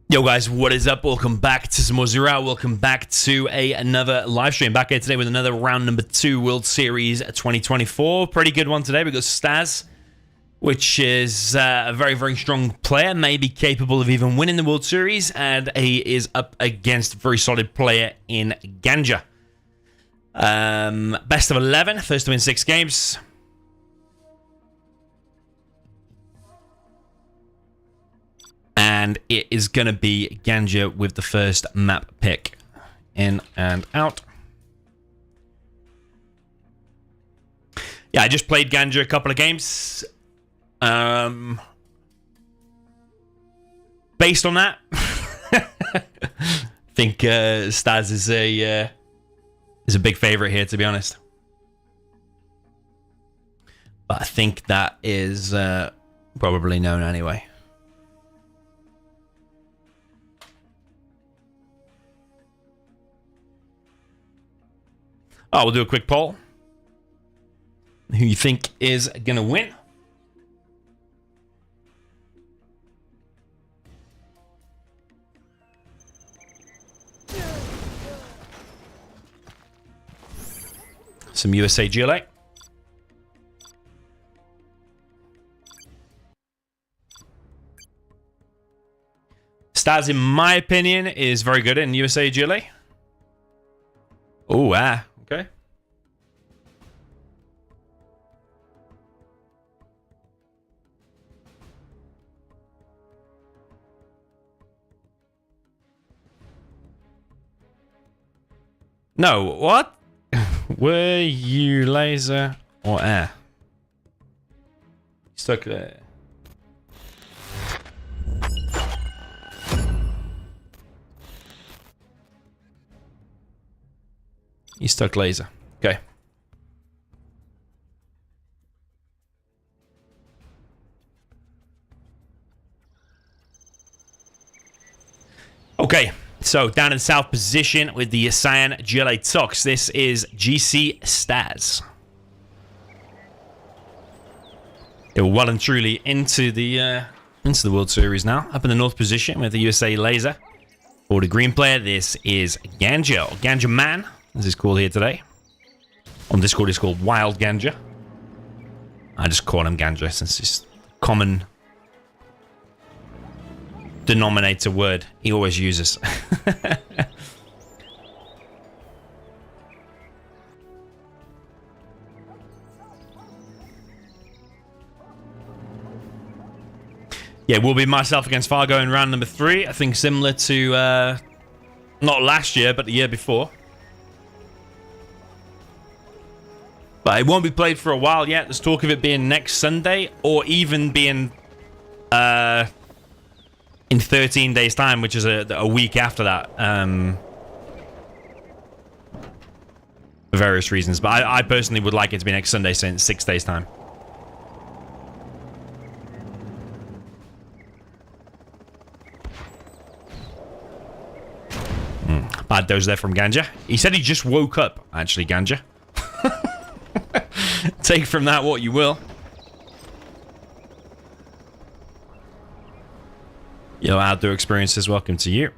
Yo guys, what is up? Welcome back to some more Zero Hour. Welcome back to another live stream. Back here today with another round number 2 World Series 2024. Pretty good one today. We got StaZzz, which is a very, very strong player, maybe capable of even winning the World Series, and he is up against a very solid player in Ganja. Best of 11, first to win 6 games. And it is going to be Ganja with the first map pick. In and out. Yeah, I just played Ganja a couple of games. Based on that, I think StaZzz is a big favorite here, to be honest. But I think that is probably known anyway. Oh, we'll do a quick poll. Who you think is going to win? Some USA GLA. StaZzz, in my opinion, is very good in USA GLA. Oh, okay. No, what? Were you laser or air? Stuck there. You stuck laser. Okay. Okay. So, down in the south position with the Cyan GLA Tox. This is GC StaZzz. They're well and truly into the World Series now. Up in the north position with the USA Laser. For the green player, this is Ganja. Ganja Man, as he's called here today. On Discord, he's called Wild Ganja. I just call him Ganja since it's common denominator word he always uses. Yeah, will be myself against Fargo in round number 3. I think similar to not last year, but the year before. But it won't be played for a while yet. There's talk of it being next Sunday, or even being in 13 days' time, which is a week after that. For various reasons. But I personally would like it to be next Sunday, so in 6 days' time. Bad dose there from Ganja. He said he just woke up, actually, Ganja. Take from that what you will. Yo, outdoor experiences, welcome to you.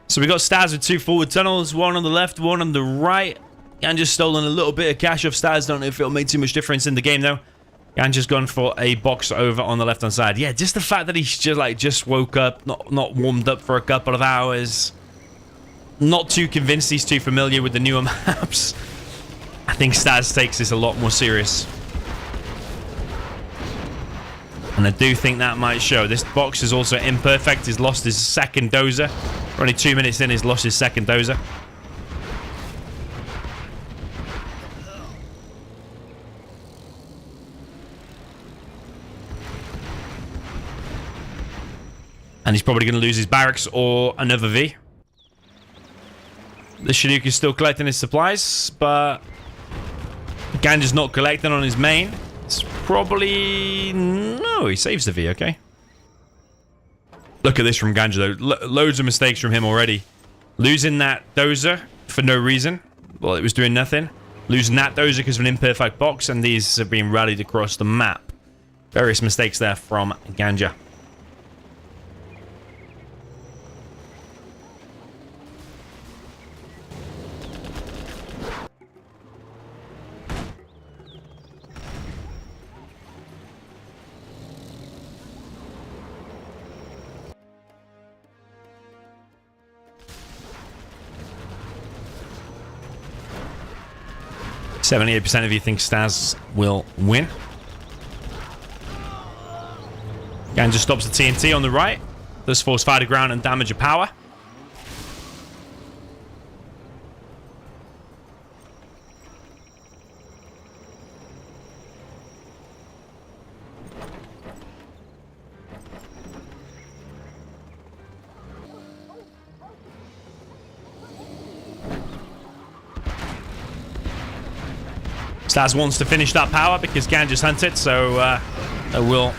So we got StaZzz with 2 forward tunnels, 1 on the left, 1 on the right. Ganja's stolen a little bit of cash off StaZzz. Don't know if it'll make too much difference in the game though. Ganja's gone for a box over on the left hand side. Yeah, just the fact that he's just woke up, not warmed up for a couple of hours. Not too convinced he's too familiar with the newer maps. I think StaZzz takes this a lot more serious. And I do think that might show. This box is also imperfect. He's lost his second dozer. We're only 2 minutes in, he's lost his second dozer. And he's probably going to lose his barracks or another V. The Chinook is still collecting his supplies, but Ganja's not collecting on his main. It's probably... No, he saves the V, okay. Look at this from Ganja, though. Loads of mistakes from him already. Losing that dozer for no reason. Well, it was doing nothing. Losing that dozer because of an imperfect box, and these have been rallied across the map. Various mistakes there from Ganja. 78% of you think StaZzz will win. Ganja stops the TNT on the right. Does force fire to ground and damage a power. StaZzz wants to finish that power because Ganja's hunted, so there will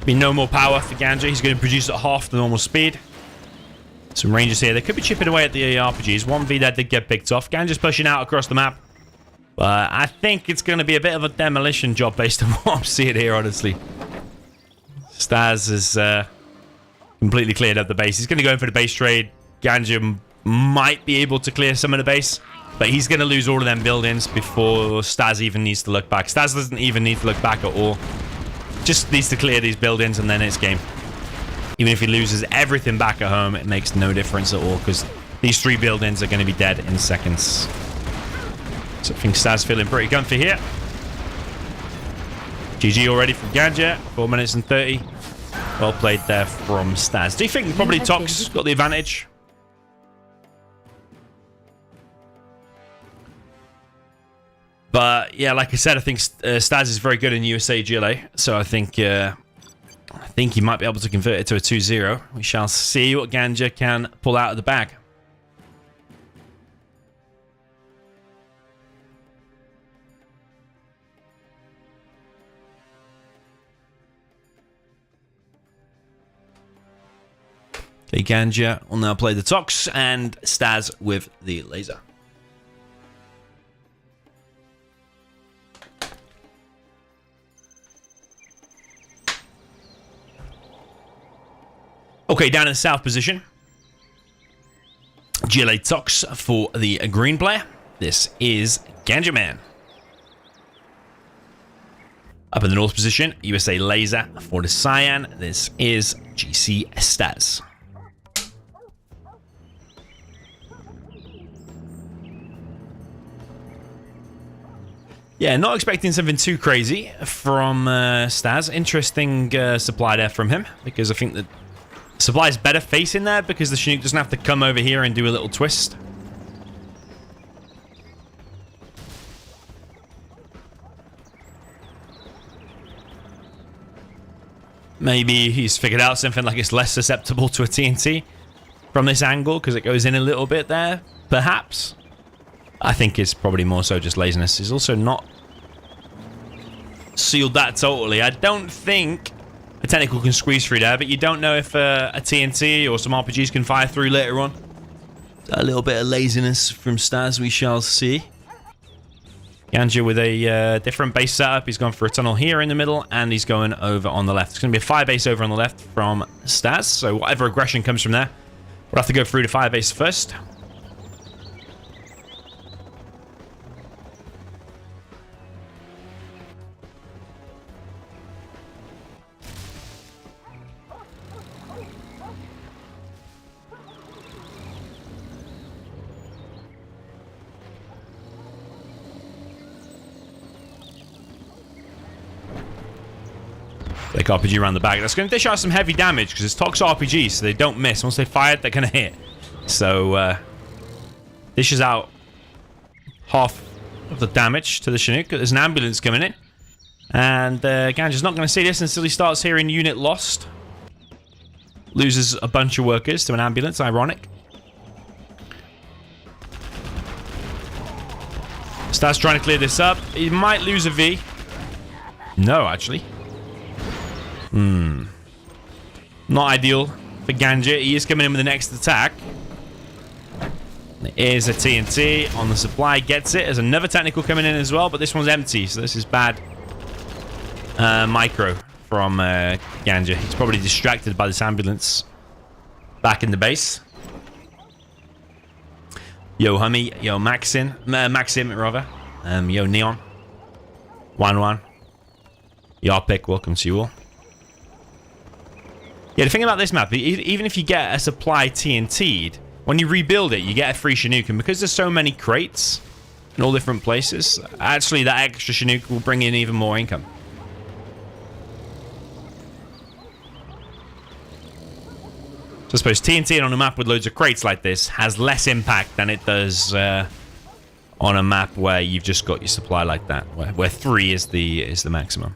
be no more power for Ganja. He's going to produce at half the normal speed. Some rangers here. They could be chipping away at the RPGs. 1v that did get picked off. Ganja's pushing out across the map. But I think it's going to be a bit of a demolition job based on what I'm seeing here, honestly. StaZzz has completely cleared up the base. He's going to go in for the base trade. Ganja might be able to clear some of the base, but he's going to lose all of them buildings before StaZzz even needs to look back. StaZzz doesn't even need to look back at all. Just needs to clear these buildings and then it's game. Even if he loses everything back at home, it makes no difference at all because these 3 buildings are going to be dead in seconds. So I think StaZzz feeling pretty comfy here. GG already from Ganja. 4 minutes and 30. Well played there from StaZzz. Do you think probably Tox got the advantage? But yeah, like I said, I think StaZzz is very good in USA GLA, so I think he might be able to convert it to a 2-0. We shall see what Ganja can pull out of the bag. Okay, Ganja will now play the Tox and StaZzz with the laser. Okay, down in the south position. GLA Tox for the green player. This is Ganja Man. Up in the north position, USA Laser for the Cyan. This is GC StaZzz. Yeah, not expecting something too crazy from StaZzz. Interesting supply there from him, because I think that supply is better facing there because the Chinook doesn't have to come over here and do a little twist. Maybe he's figured out something like it's less susceptible to a TNT from this angle because it goes in a little bit there, perhaps. I think it's probably more so just laziness. He's also not sealed that totally. I don't think a technical can squeeze through there, but you don't know if a TNT or some RPGs can fire through later on. A little bit of laziness from StaZzz, we shall see. Ganja with a different base setup. He's gone for a tunnel here in the middle, and he's going over on the left. It's going to be a fire base over on the left from StaZzz, so whatever aggression comes from there, we'll have to go through the fire base first. Like RPG around the back. That's going to dish out some heavy damage because it's Tox RPG, so they don't miss. Once they fire it, they're going to hit. So, dishes out half of the damage to the Chinook. There's an ambulance coming in. And Ganja's not going to see this until he starts hearing unit lost. Loses a bunch of workers to an ambulance. Ironic. StaZzz trying to clear this up. He might lose a V. No, actually. Not ideal for Ganja. He is coming in with the next attack. There is a TNT on the supply. Gets it. There's another technical coming in as well, but this one's empty, so this is bad micro from Ganja. He's probably distracted by this ambulance back in the base. Yo, Hummy. Yo, Maxim, rather. Yo, Neon. 1-1. Yo, Pick. Welcome to you all. Yeah, the thing about this map, even if you get a supply TNT'd, when you rebuild it, you get a free Chinook. And because there's so many crates in all different places, actually that extra Chinook will bring in even more income. So I suppose TNT on a map with loads of crates like this has less impact than it does on a map where you've just got your supply like that, where 3 is the maximum.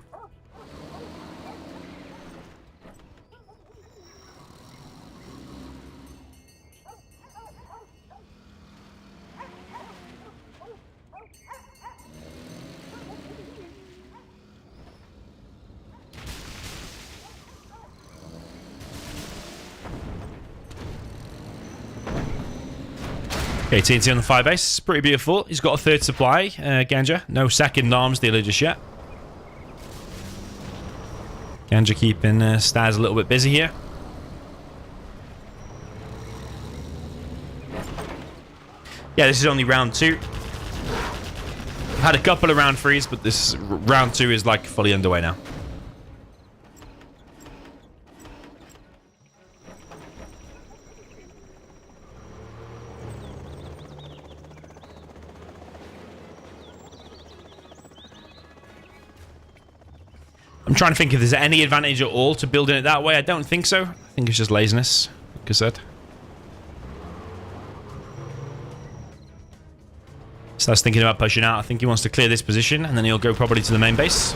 Okay, TNT on the 5 base. Pretty beautiful. He's got a 3rd supply, Ganja. No 2nd arms dealer just yet. Ganja keeping StaZzz a little bit busy here. Yeah, this is only round 2. I've had a couple of round 3s, but this round 2 is like fully underway now. I'm trying to think if there's any advantage at all to building it that way. I don't think so. I think it's just laziness, like I said. Starts thinking about pushing out. I think he wants to clear this position, and then he'll go probably to the main base.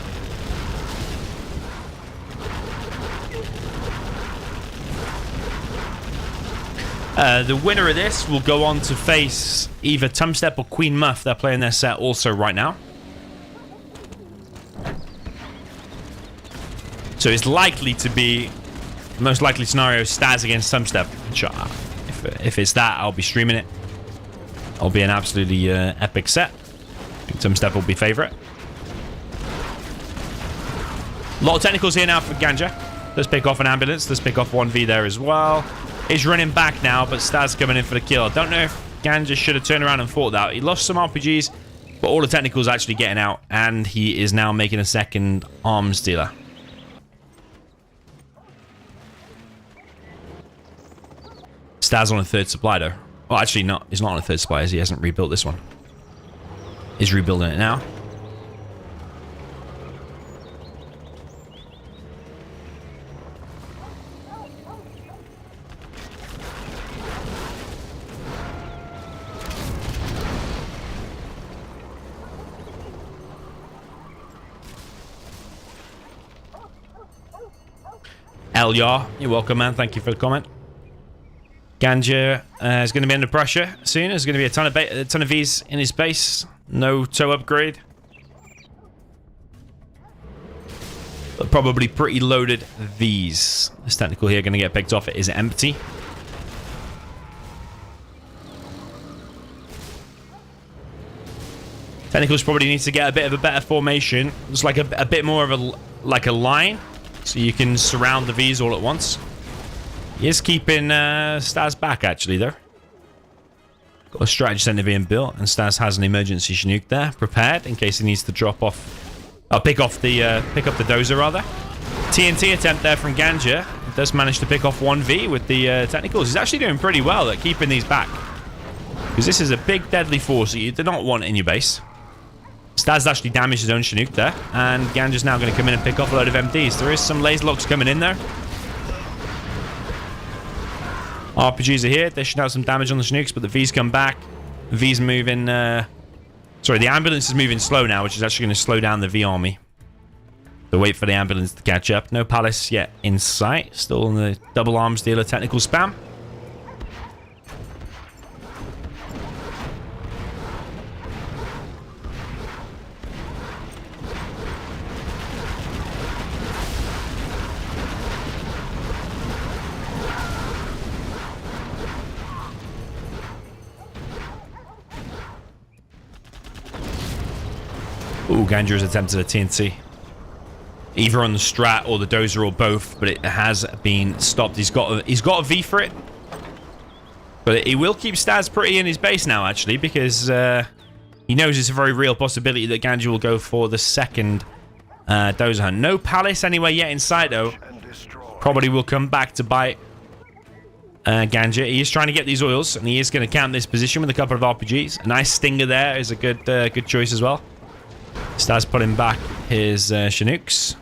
The winner of this will go on to face either Tumstep or Queen Muff. They're playing their set also right now. So it's likely to be, the most likely scenario, StaZzz against Tumstep. If it's that, I'll be streaming it. It'll be an absolutely epic set. I think Tumstep will be favourite. A lot of technicals here now for Ganja. Let's pick off an ambulance. Let's pick off 1v there as well. He's running back now, but StaZzz coming in for the kill. I don't know if Ganja should have turned around and fought that. He lost some RPGs, but all the technicals actually getting out, and he is now making a 2nd arms dealer. StaZzz on a 3rd supply though. Well, actually not. He's not on a 3rd supply as he hasn't rebuilt this one. He's rebuilding it now. Elyar, you're welcome, man. Thank you for the comment. Ganja is going to be under pressure soon. There's going to be a ton of Vs in his base. No toe upgrade. But probably pretty loaded Vs. This technical here going to get picked off. It is empty. Technicals probably need to get a bit of a better formation. It's like a bit more of a line, so you can surround the Vs all at once. He is keeping StaZzz back, actually, though. Got a strategy center being built, and StaZzz has an emergency Chinook there, prepared in case he needs to drop off. Pick up the dozer, rather. TNT attempt there from Ganja. Does manage to pick off 1v with the technicals. He's actually doing pretty well at keeping these back, because this is a big deadly force that you do not want in your base. StaZzz actually damaged his own Chinook there, and Ganja's now going to come in and pick off a load of MDs. There is some laser locks coming in there. RPGs are here. They should have some damage on the Chinooks, but the V's come back. V's moving... Sorry, the ambulance is moving slow now, which is actually going to slow down the V army. So wait for the ambulance to catch up. No palace yet in sight. Still in the double arms dealer technical spam. Ooh, Ganja's attempted a TNT. Either on the strat or the dozer or both, but it has been stopped. He's got a V for it. But he will keep StaZzz pretty in his base now, actually, because he knows it's a very real possibility that Ganja will go for the 2nd dozer hunt. No palace anywhere yet in sight, though. Probably will come back to bite. Ganja. He is trying to get these oils, and he is going to camp this position with a couple of RPGs. A nice stinger there is a good choice as well. StaZzz putting back his Chinooks.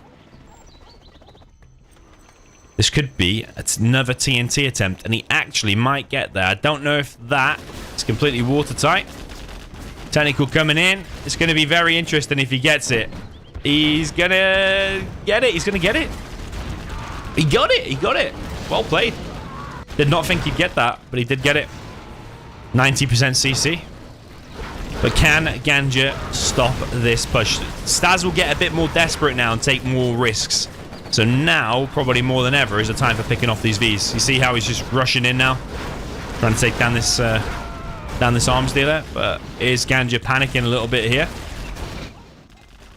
This could be another TNT attempt, and he actually might get there. I don't know if that is completely watertight. Technical coming in. It's going to be very interesting if he gets it. He's going to get it. He's going to get it. He got it. He got it. Well played. Did not think he'd get that, but he did get it. 90% CC. But can Ganja stop this push? StaZzz will get a bit more desperate now and take more risks. So now, probably more than ever, is the time for picking off these Vs. You see how he's just rushing in now? Trying to take down this arms dealer. But is Ganja panicking a little bit here?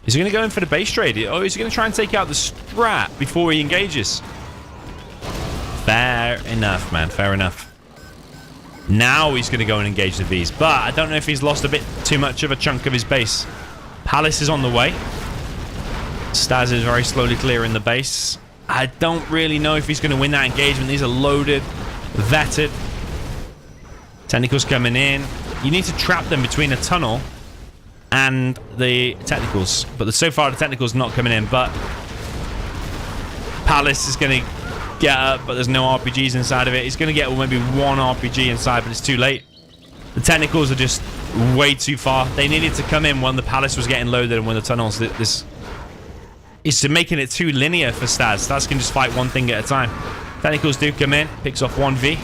Is he going to go in for the base trade? Or is he going to try and take out the strat before he engages? Fair enough, man. Fair enough. Now he's going to go and engage the Vs. But I don't know if he's lost a bit too much of a chunk of his base. Palace is on the way. StaZzz is very slowly clearing the base. I don't really know if he's going to win that engagement. These are loaded, vetted. Technicals coming in. You need to trap them between a tunnel and the technicals. But so far, the technicals not coming in. But Palace is going to get up, but there's no RPGs inside of it. He's going to get maybe one RPG inside, but it's too late. The technicals are just way too far. They needed to come in when the Palace was getting loaded and when the tunnels... This is making it too linear for StaZzz. StaZzz can just fight one thing at a time. Technicals do come in, picks off 1V.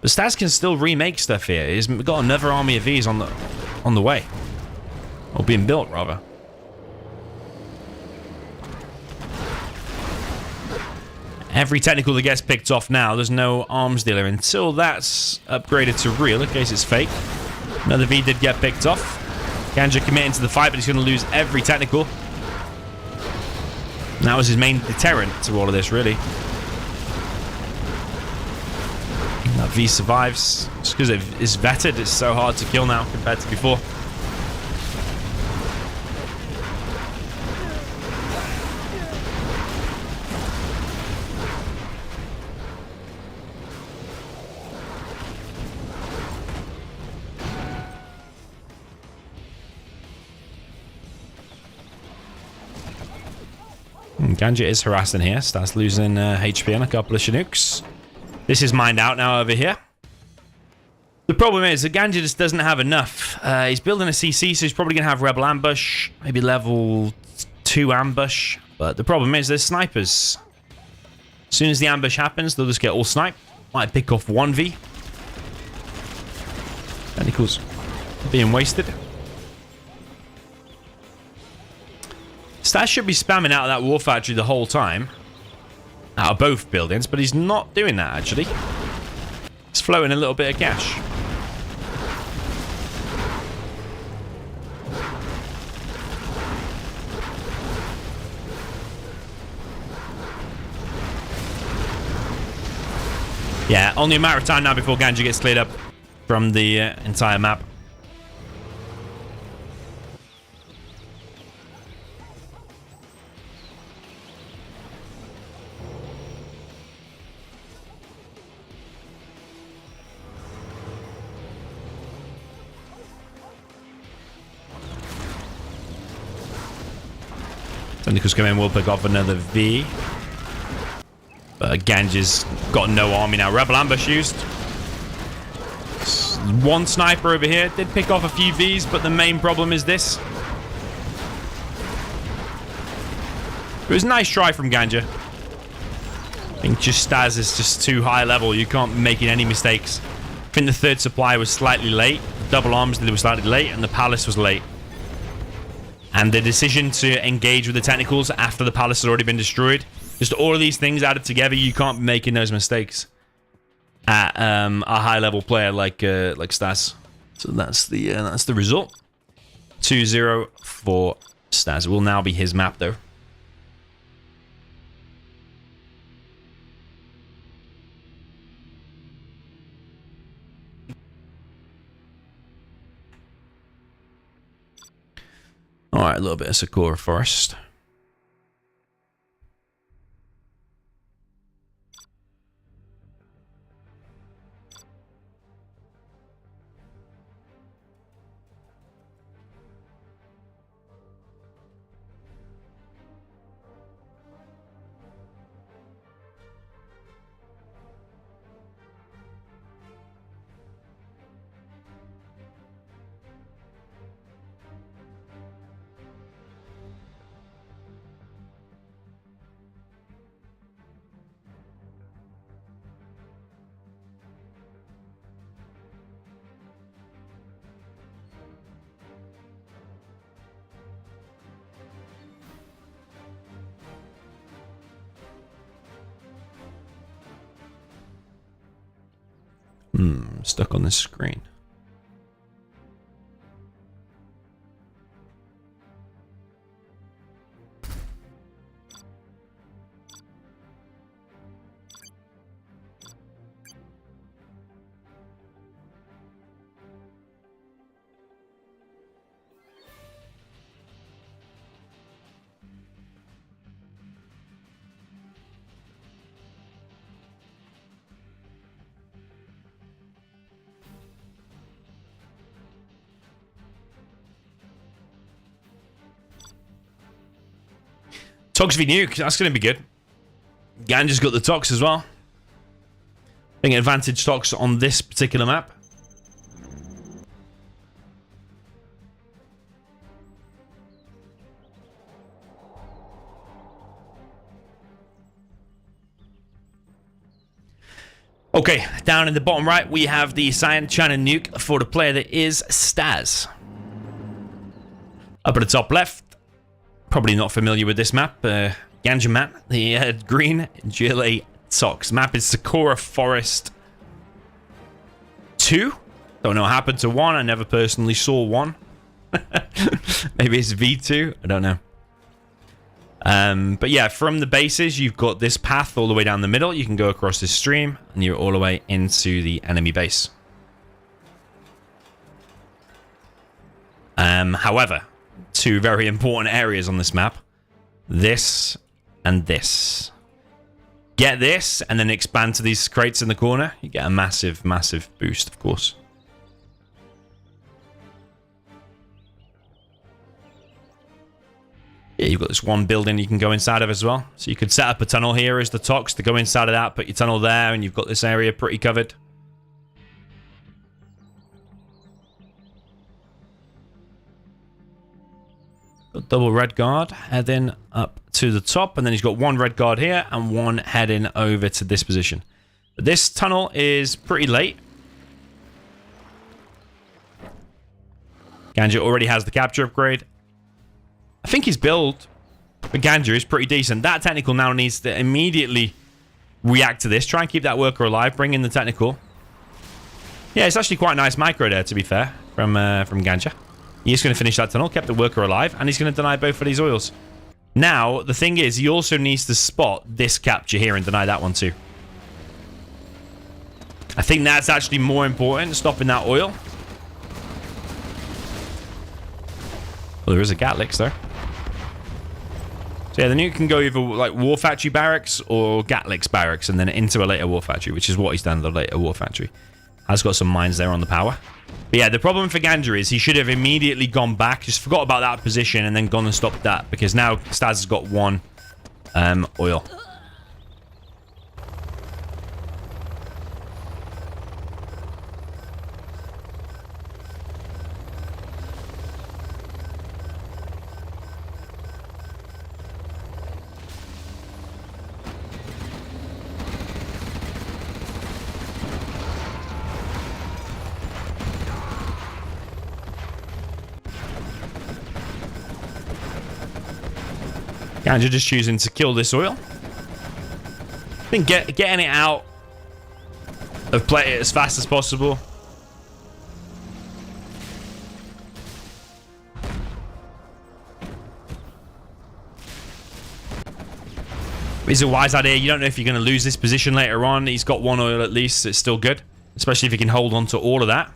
But StaZzz can still remake stuff here. He's got another army of Vs on the way. Or being built, rather. Every technical that gets picked off now, there's no arms dealer until that's upgraded to real, in case it's fake. Another V did get picked off. Ganja committing to the fight, but he's going to lose every technical. That was his main deterrent to all of this, really. That V survives. Just because it's vetted, it's so hard to kill now compared to before. Ganja is harassing here. Starts losing HP on a couple of Chinooks. This is mined out now over here. The problem is that Ganja just doesn't have enough. He's building a CC, so he's probably going to have Rebel Ambush. Maybe level 2 Ambush. But the problem is there's snipers. As soon as the ambush happens, they'll just get all sniped. Might pick off 1V. Technicals being wasted. StaZzz should be spamming out of that war factory the whole time. Out of both buildings, but he's not doing that, actually. He's floating a little bit of cash. Yeah, only a matter of time now before Ganja gets cleared up from the entire map. Technicals come in, we'll pick off another V. But Ganja's got no army now. Rebel Ambush used. One sniper over here. Did pick off a few Vs, but the main problem is this. It was a nice try from Ganja. I think just StaZzz is just too high level. You can't be making any mistakes. I think the third supply was slightly late. The double arms was slightly late, and the Palace was late. And the decision to engage with the technicals after the Palace has already been destroyed. Just all of these things added together, you can't be making those mistakes at a high-level player like StaZzz. So that's the result. 2-0 for StaZzz. It will now be his map, though. Alright, a little bit of Sakura first. Stuck on this screen. Tox v Nuke, that's going to be good. Ganja's got the Tox as well. I think advantage Tox on this particular map. Okay, down in the bottom right, we have the Cyan China Nuke for the player that is StaZzz. Up at the top left, probably not familiar with this map, Ganja map, the green GLA Tox. Map is Sakura Forest 2. Don't know what happened to 1. I never personally saw 1. Maybe it's V2. I don't know. But yeah, from the bases, you've got this path all the way down the middle. You can go across this stream, and you're all the way into the enemy base. However, two very important areas on this map. This and this. Get this, and then expand to these crates in the corner. You get a massive, massive boost, of course. Yeah, you've got this one building you can go inside of as well. So you could set up a tunnel here as the Tox to go inside of that, put your tunnel there, and you've got this area pretty covered. Got double red guard heading up to the top, and then he's got one red guard here and one heading over to this position. But this tunnel is pretty late. Ganja already has the capture upgrade. I think his build for Ganja is pretty decent. That technical now needs to immediately react to this. Try and keep that worker alive. Bring in the technical. Yeah, it's actually quite a nice micro there, to be fair, from Ganja. He's going to finish that tunnel, kept the worker alive, and he's going to deny both of these oils. Now, the thing is, he also needs to spot this capture here and deny that one too. I think that's actually more important, stopping that oil. Well, there is a Gatlix there. So yeah, the nuke can go either like War Factory barracks or Gatlix barracks and then into a later War Factory, which is what he's done, the later War Factory. Has got some mines there on the power. But yeah, the problem for Ganja is he should have immediately gone back, just forgot about that position and then gone and stopped that, because now StaZzz has got one oil. Ganja just choosing to kill this oil. I think getting it out of play it as fast as possible. It's a wise idea. You don't know if you're going to lose this position later on. He's got one oil at least. It's still good. Especially if he can hold on to all of that.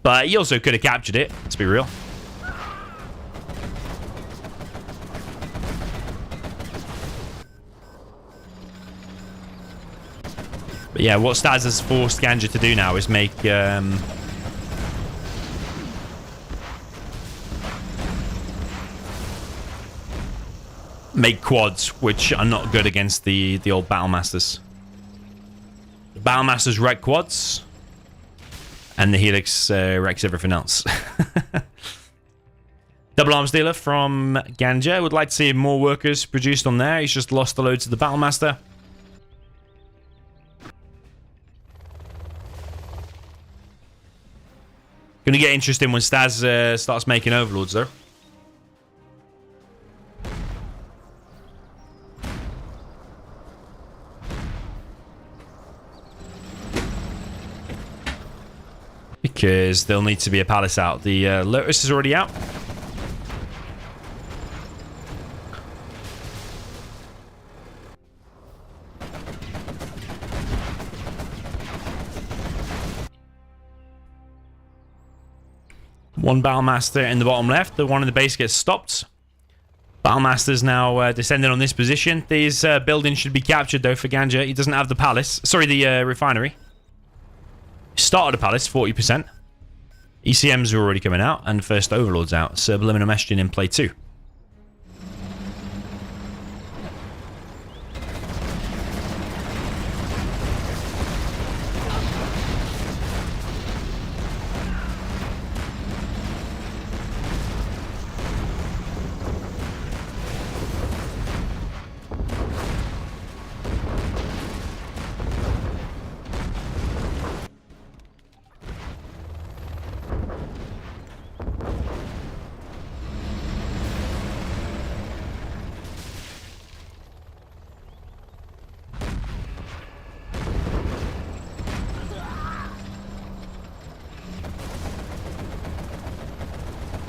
But he also could have captured it. Let's be real. But yeah, what StaZzz has forced Ganja to do now is make quads, which are not good against the old Battle Masters. The Battle Masters wreck quads, and the Helix wrecks everything else. Double arms dealer from Ganja. Would like to see more workers produced on there. He's just lost the load to the Battle Master. Gonna get interesting when StaZzz starts making overlords, though. because there'll need to be a palace out. The Lotus is already out. One Battlemaster in the bottom left. The one in the base gets stopped. Battlemaster's now descending on this position. These buildings should be captured, though, for Ganja. He doesn't have the palace. Sorry, the refinery. Started a palace, 40%. ECMs are already coming out, and first Overlord's out. Subliminal messaging in play too.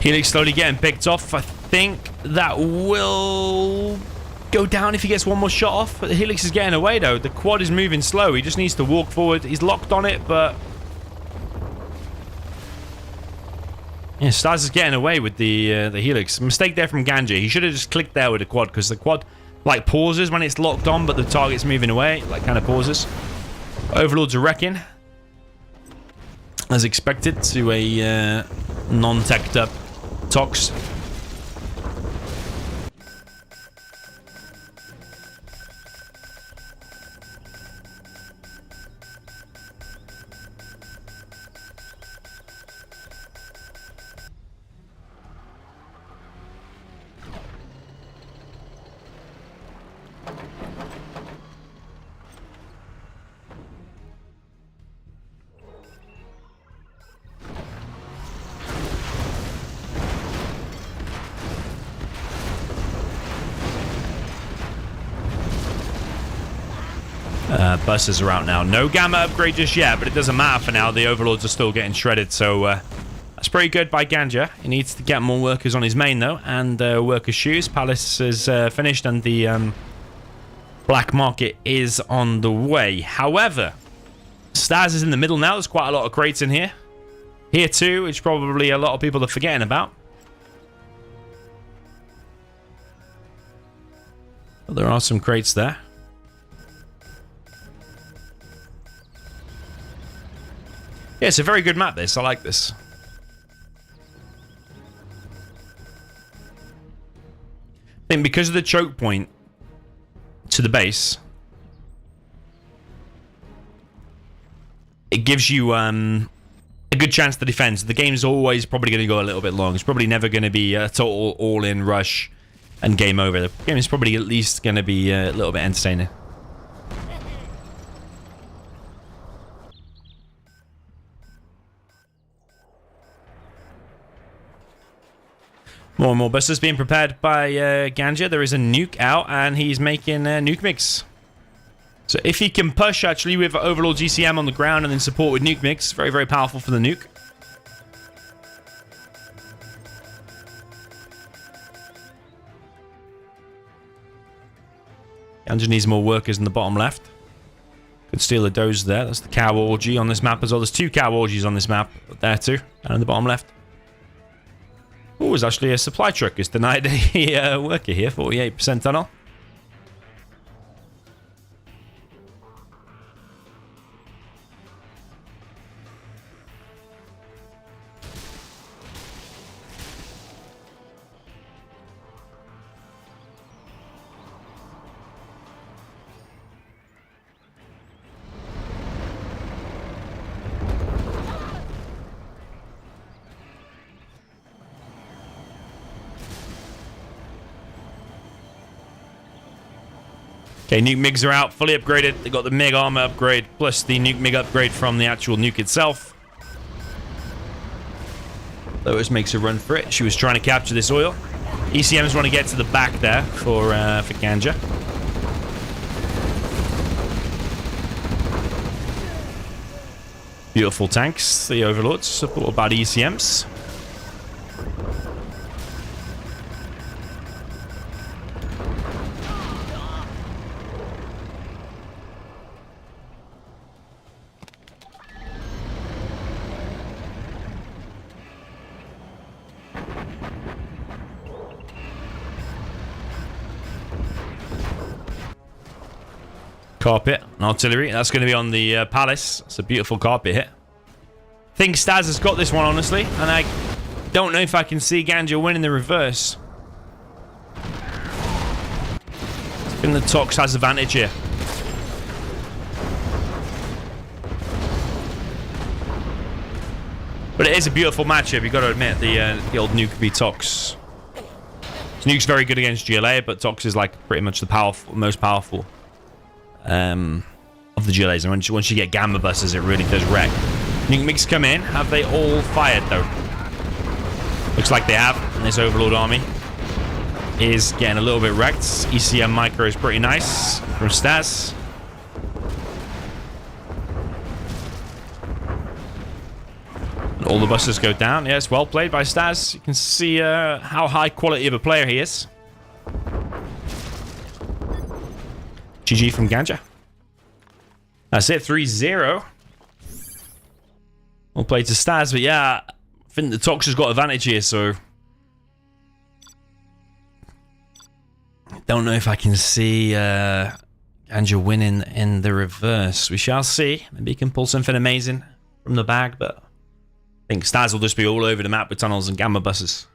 Helix slowly getting picked off. I think that will go down if he gets one more shot off. But the Helix is getting away, though. The quad is moving slow. He just needs to walk forward. He's locked on it, but... yeah, StaZzz is getting away with the Helix. Mistake there from Ganja. He should have just clicked there with the quad, because the quad, like, pauses when it's locked on, but the target's moving away. Like, kind of pauses. Overlords are wrecking. As expected, to a non-teched up Tox. Busters are out now. No Gamma upgrade just yet, but it doesn't matter for now. The Overlords are still getting shredded, so that's pretty good by Ganja. He needs to get more workers on his main, though, and workers' shoes. Palace is finished, and the black market is on the way. However, StaZzz is in the middle now. There's quite a lot of crates in here. Here, too, which probably a lot of people are forgetting about. But there are some crates there. Yeah, it's a very good map, this. I like this. I think because of the choke point to the base, it gives you a good chance to defend. The game's always probably going to go a little bit long. It's probably never going to be a total all-in rush and game over. The game is probably at least going to be a little bit entertaining. More and more busters being prepared by Ganja. There is a nuke out, and he's making nuke mix. So if he can push, actually, with Overlord GCM on the ground and then support with nuke mix, very, very powerful for the nuke. Ganja needs more workers in the bottom left. Could steal a doze there. That's the cow orgy on this map as well. There's two cow orgies on this map. There too, and in the bottom left. Oh, it's actually a supply truck. It's denied a worker here. 48% tunnel. Okay, nuke MiGs are out, fully upgraded. They got the MiG armor upgrade, plus the nuke MiG upgrade from the actual nuke itself. Lotus makes a run for it. She was trying to capture this oil. ECMs want to get to the back there for Ganja. Beautiful tanks, the Overlords, supported by the ECMs. Carpet and artillery. That's going to be on the palace. It's a beautiful carpet hit. I think StaZzz has got this one, honestly. And I don't know if I can see Ganja win in the reverse. I think the Tox has advantage here. But it is a beautiful matchup, you've got to admit. The old Nuke v Tox. Nuke's very good against GLA, but Tox is like pretty much the most powerful of the GLAs, and once you get Gamma Busters, it really does wreck. Nuke Mix come in. Have they all fired though? Looks like they have, and this Overlord army is getting a little bit wrecked. ECM Micro is pretty nice from StaZzz. And all the busters go down. Yes, well played by StaZzz. You can see how high quality of a player he is. GG from Ganja. That's it, 3-0. We'll play to StaZzz, but yeah, I think the Tox has got advantage here, so don't know if I can see Ganja winning in the reverse. We shall see. Maybe he can pull something amazing from the bag, but I think StaZzz will just be all over the map with tunnels and Gamma buses.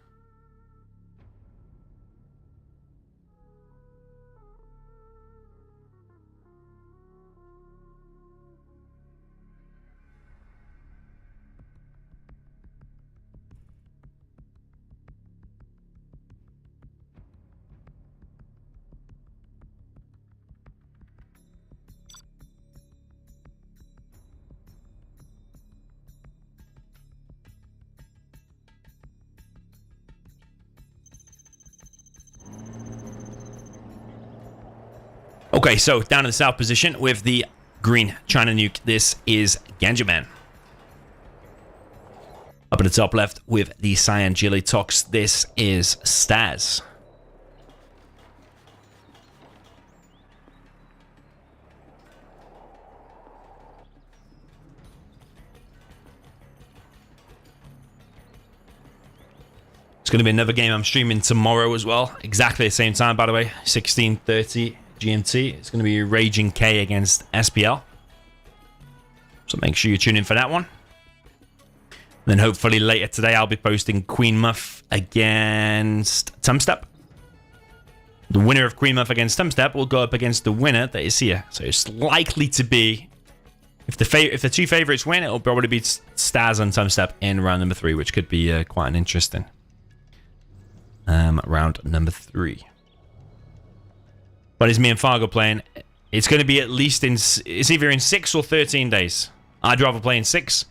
Okay, so down in the south position with the green China Nuke, this is Ganja Man. Up at the top left with the Cyan GLA Tox, this is StaZzz. It's going to be another game I'm streaming tomorrow as well. Exactly the same time, by the way, 16:30 GMT. It's going to be Raging K against SPL. So make sure you tune in for that one. And then hopefully later today I'll be posting Queen Muff against Tumstep. The winner of Queen Muff against Tumstep will go up against the winner that is here. So it's likely to be, if the two favorites win, it'll probably be StaZzz and Tumstep in round number 3, which could be quite an interesting round number 3. But it's me and Fargo playing. It's going to be at least in... It's either in 6 or 13 days. I'd rather play in 6.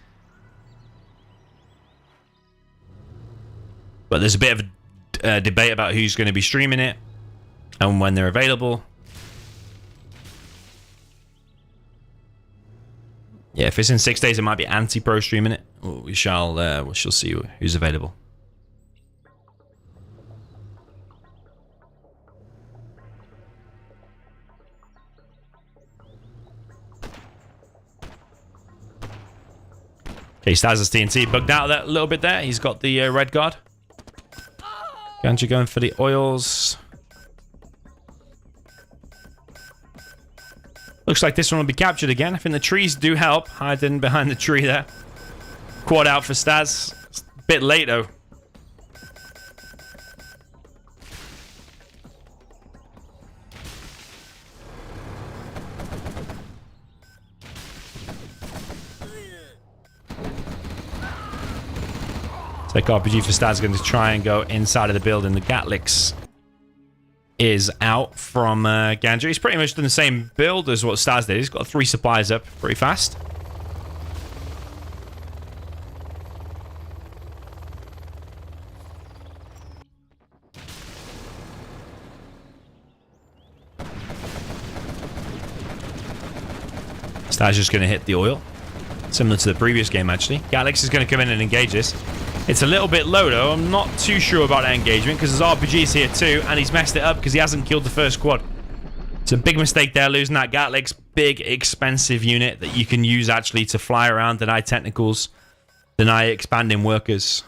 But there's a bit of a debate about who's going to be streaming it and when they're available. Yeah, if it's in 6 days, it might be Anti-Pro streaming it. We shall see who's available. Okay, StaZzz's TNT bugged out that a little bit there. He's got the red guard. Ganja going for the oils. Looks like this one will be captured again. I think the trees do help. Hiding behind the tree there. Quad out for StaZzz. It's a bit late though. Take RPG for StaZzz, going to try and go inside of the building. The Gatlix is out from Ganja. He's pretty much done the same build as what StaZzz did. He's got 3 supplies up pretty fast. StaZzz just going to hit the oil. Similar to the previous game, actually. Galax is going to come in and engage this. It's a little bit low, though. I'm not too sure about that engagement because there's RPGs here, too, and he's messed it up because he hasn't killed the first squad. It's a big mistake there, losing that Gatlick's big, expensive unit that you can use, actually, to fly around, deny technicals, deny expanding workers.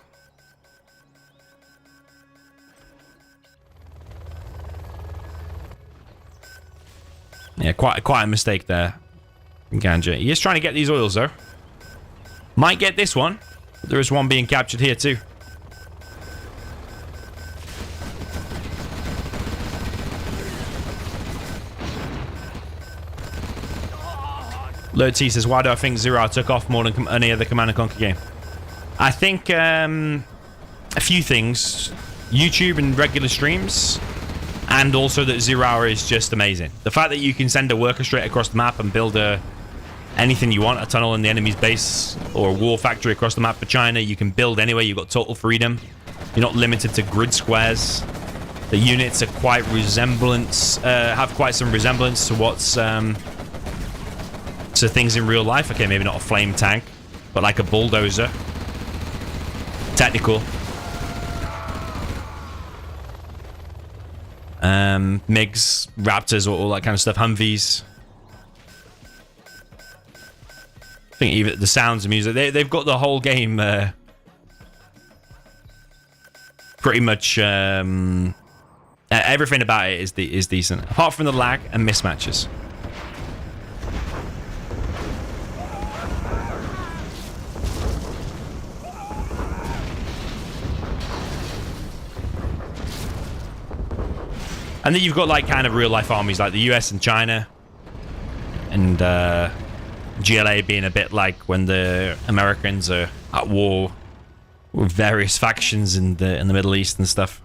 Yeah, quite a mistake there, Ganja. He is trying to get these oils, though. Might get this one. But there is one being captured here, too. Lord T says, why do I think Zero Hour took off more than any other Command & Conquer game? I think a few things. YouTube and regular streams. And also that Zero Hour is just amazing. The fact that you can send a worker straight across the map and build anything you want, a tunnel in the enemy's base or a war factory across the map for China, you can build anywhere. You've got total freedom. You're not limited to grid squares. The units are quite have quite some resemblance to what's to things in real life. Okay, maybe not a flame tank, but like a bulldozer. Technical. MiGs, Raptors, all that kind of stuff. Humvees. I think even the sounds of music, they've got the whole game pretty much everything about it is decent, apart from the lag and mismatches. And then you've got like kind of real life armies like the US and China, and GLA being a bit like when the Americans are at war with various factions in the Middle East and stuff.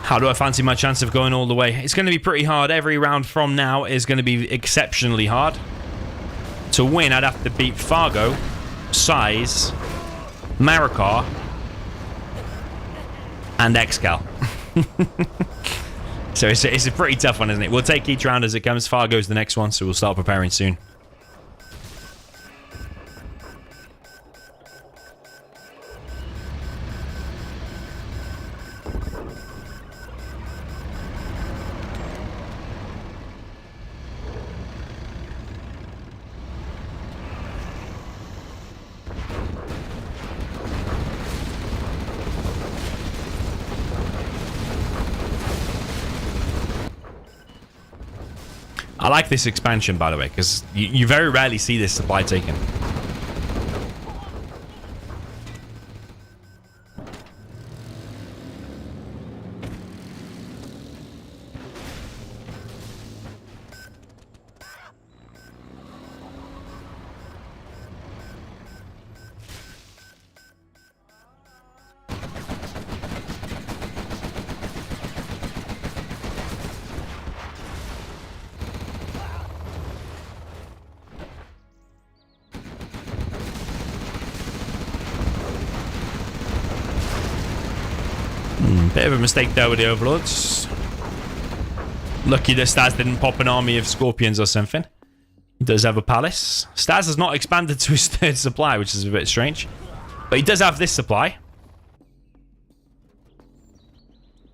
How do I fancy my chance of going all the way? It's going to be pretty hard. Every round from now is going to be exceptionally hard. To win, I'd have to beat Fargo, StaZzz, Marikar, and Excal. So it's a pretty tough one, isn't it? We'll take each round as it comes. Fargo's the next one, so we'll start preparing soon. I like this expansion, by the way, because you very rarely see this supply taken. Bit of a mistake there with the overlords. Lucky that StaZzz didn't pop an army of scorpions or something. He does have a palace. StaZzz has not expanded to his third supply, which is a bit strange. But he does have this supply.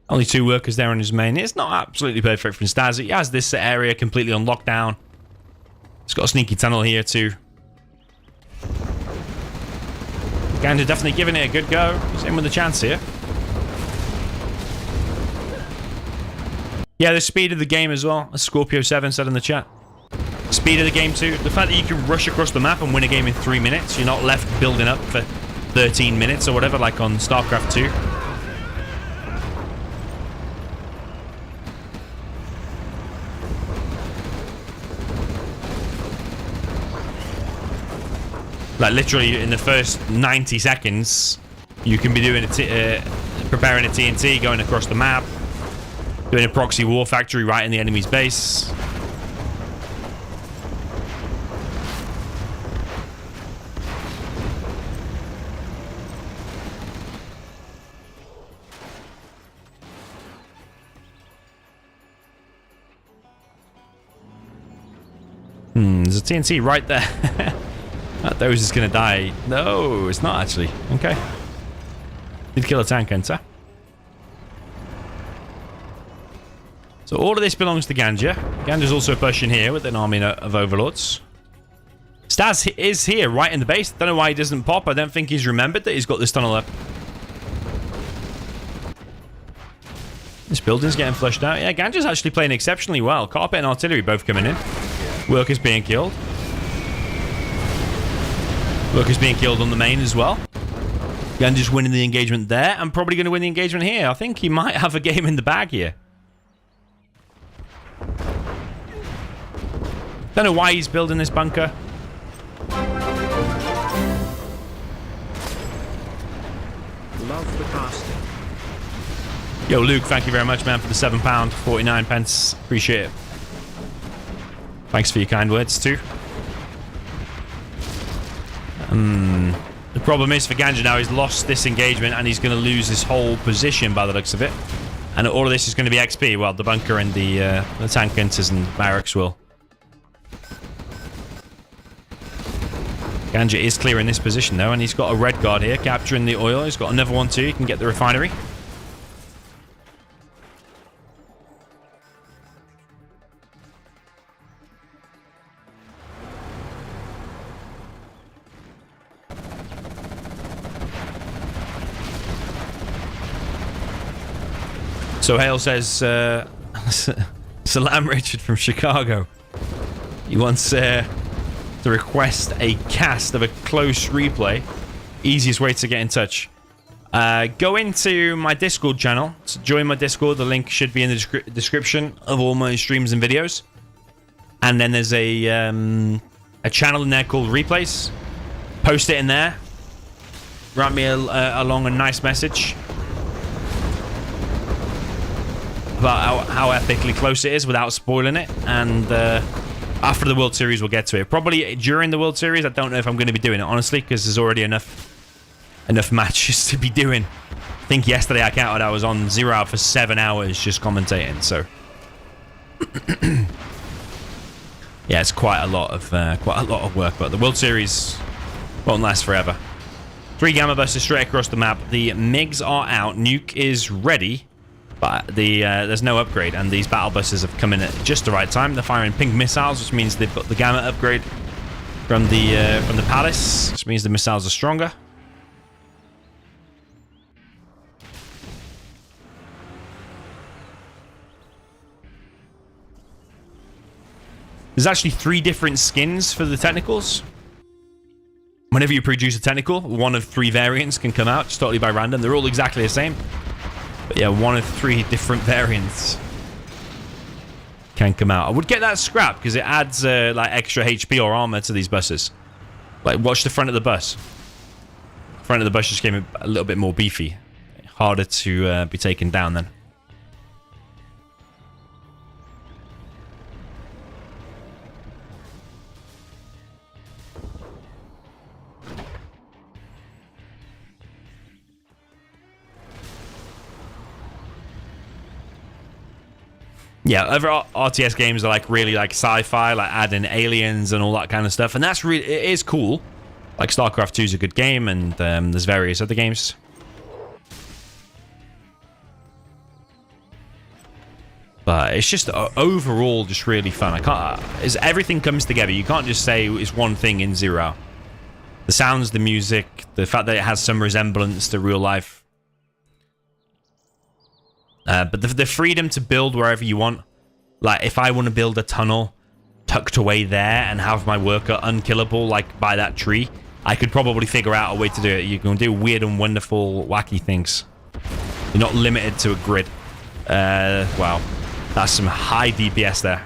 Only 2 workers there on his main. It's not absolutely perfect from StaZzz. He has this area completely on lockdown. It's got a sneaky tunnel here too. Ganja definitely giving it a good go. He's in with a chance here. Yeah, the speed of the game as well, as Scorpio7 said in the chat. Speed of the game too. The fact that you can rush across the map and win a game in 3 minutes. You're not left building up for 13 minutes or whatever, like on StarCraft 2. Like literally in the first 90 seconds, you can be doing preparing a TNT, going across the map. Doing a proxy war factory right in the enemy's base. There's a TNT right there. Those is going to die. No, it's not actually. Okay. Did kill a tank enter. So all of this belongs to Ganja. Ganja's also pushing here with an army of overlords. StaZzz is here, right in the base. Don't know why he doesn't pop. I don't think he's remembered that he's got this tunnel up. This building's getting flushed out. Yeah, Ganja's actually playing exceptionally well. Carpet and artillery both coming in. Workers being killed. Workers being killed on the main as well. Ganja's winning the engagement there. I'm probably going to win the engagement here. I think he might have a game in the bag here. Don't know why he's building this bunker. Love the casting. Yo, Luke, thank you very much, man, for the £7, 49 pence. Appreciate it. Thanks for your kind words, too. The problem is for Ganja now, he's lost this engagement and he's going to lose his whole position by the looks of it. And all of this is going to be XP. Well, the bunker and the tank enters and barracks will. Ganja is clearing this position, though, and he's got a red guard here, capturing the oil. He's got another one, too. He can get the refinery. So Hale says, Salam Richard from Chicago. He wants to request a cast of a close replay. Easiest way to get in touch. Go into my Discord channel. So join my Discord. The link should be in the description of all my streams and videos. And then there's a channel in there called Replays. Post it in there. Write me along a nice message about how epically close it is without spoiling it. And after the World Series, we'll get to it. Probably during the World Series. I don't know if I'm going to be doing it, honestly, because there's already enough matches to be doing. I think yesterday I counted I was on 0 Hour for 7 hours just commentating. So yeah, it's quite a lot of work. But the World Series won't last forever. 3 Gamma buses straight across the map. The MiGs are out. Nuke is ready. But there's no upgrade, and these battle buses have come in at just the right time. They're firing pink missiles, which means they've got the Gamma upgrade from the Palace, which means the missiles are stronger. There's actually 3 different skins for the technicals. Whenever you produce a technical, 1 of 3 variants can come out, just totally by random. They're all exactly the same. But yeah, 1 of 3 different variants can come out. I would get that scrap because it adds like extra HP or armor to these buses. Like, watch the front of the bus. The front of the bus just came a little bit more beefy. Harder to be taken down then. Yeah, other RTS games are like really like sci-fi, like adding aliens and all that kind of stuff, and that's really, it is cool. Like StarCraft 2 is a good game, and there's various other games. But it's just overall just really fun. Everything comes together. You can't just say it's one thing in Zero Hour. The sounds, the music, the fact that it has some resemblance to real life. But the freedom to build wherever you want. Like, if I want to build a tunnel tucked away there and have my worker unkillable, like, by that tree, I could probably figure out a way to do it. You can do weird and wonderful, wacky things. You're not limited to a grid. Wow. That's some high DPS there.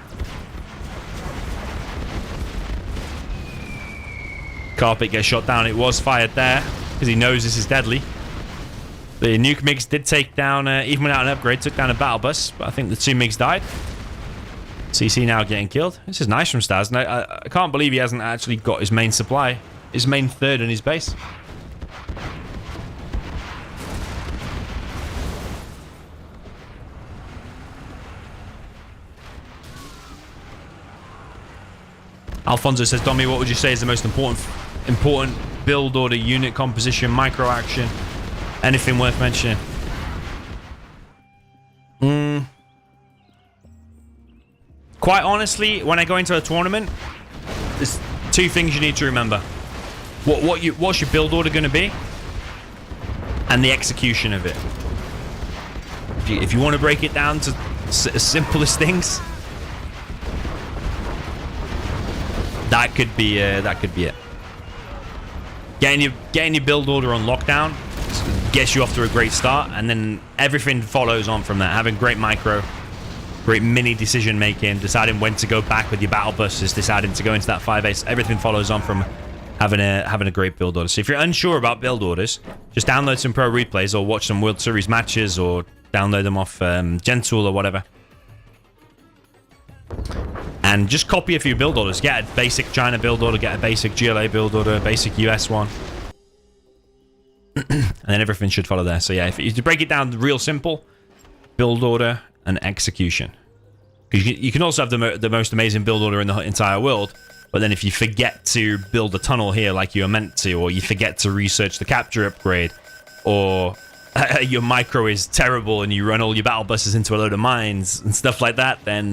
Carpet gets shot down. It was fired there because he knows this is deadly. The nuke MiGs did take down, even without an upgrade, took down a battle bus. But I think the 2 MiGs died. CC now getting killed. This is nice from StaZzz. I can't believe he hasn't actually got his main supply. His main third in his base. Alfonso says, Domi, what would you say is the most important build order, unit composition, micro action, anything worth mentioning? Quite honestly, when I go into a tournament, there's two things you need to remember. What's your build order going to be? And the execution of it. If you want to break it down to as simple as things, that could be it. Getting your build order on lockdown gets you off to a great start, and then everything follows on from that. Having great micro, great mini decision making, deciding when to go back with your battle buses, deciding to go into that 5-ace, everything follows on from having a great build order. So if you're unsure about build orders, just download some pro replays or watch some World Series matches or download them off Gentool or whatever. And just copy a few build orders. Get a basic China build order, get a basic GLA build order, a basic US one. And then everything should follow there. So yeah, if you break it down real simple, build order and execution. Because you can also have the most amazing build order in the entire world, but then if you forget to build a tunnel here like you were meant to, or you forget to research the capture upgrade, or your micro is terrible and you run all your battle buses into a load of mines and stuff like that, then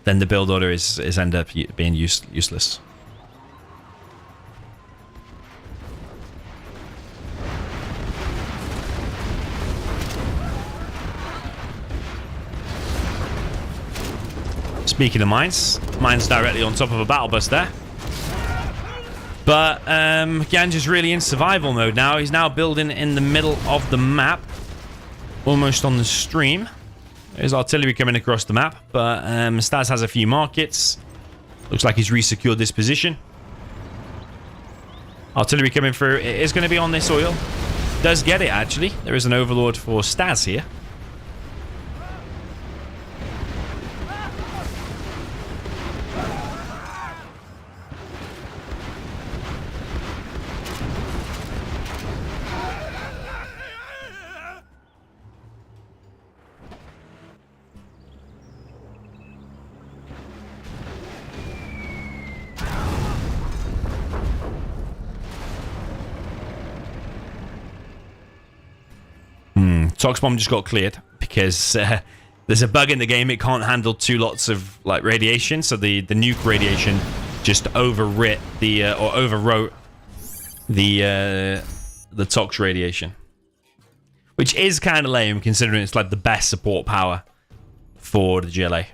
the build order is end up being useless. Speaking of mines directly on top of a battle bus there. But Ganja's really in survival mode now. He's now building in the middle of the map, almost on the stream. There's artillery coming across the map, but StaZzz has a few markets. Looks like he's resecured this position. Artillery coming through. It is going to be on this oil. Does get it, actually. There is an overlord for StaZzz here. Tox bomb just got cleared because there's a bug in the game. It can't handle 2 lots of like radiation, so the nuke radiation just overwrote the Tox radiation, which is kind of lame considering it's like the best support power for the GLA.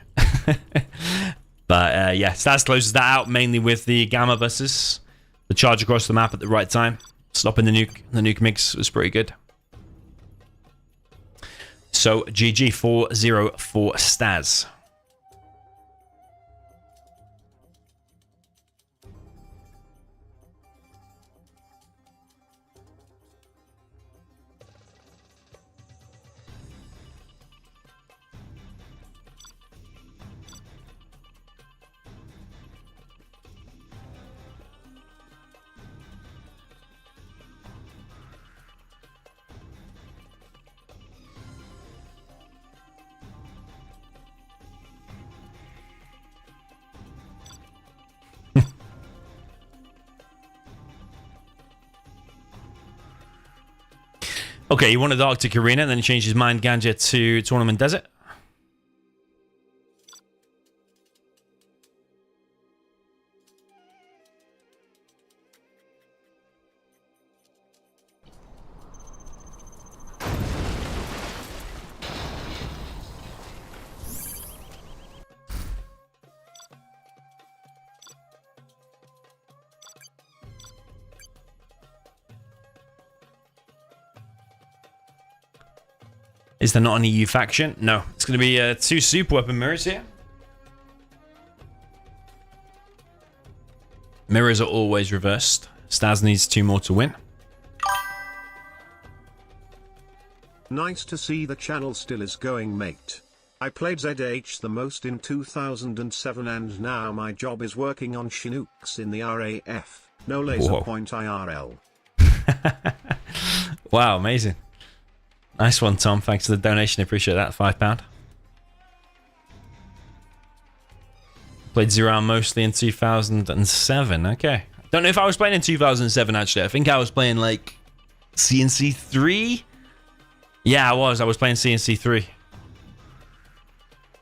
But yeah, StaZzz closes that out mainly with the Gamma buses. The charge across the map at the right time, stopping the nuke. The nuke mix was pretty good. So, GG 4-0 for StaZzz. Okay, he wanted the Arctic Arena, and then he changed his mind, Ganja, to Tournament Desert. Is there not an EU faction? No. It's going to be 2 super weapon mirrors here. Mirrors are always reversed. StaZzz needs 2 more to win. Nice to see the channel still is going, mate. I played ZH the most in 2007 and now my job is working on Chinooks in the RAF. No laser Whoa. point IRL. Wow, amazing. Nice one, Tom. Thanks for the donation. I appreciate that. £5. Played Zero Hour mostly in 2007. Okay. Don't know if I was playing in 2007, actually. I think I was playing, like, C&C 3? Yeah, I was. I was playing C&C 3.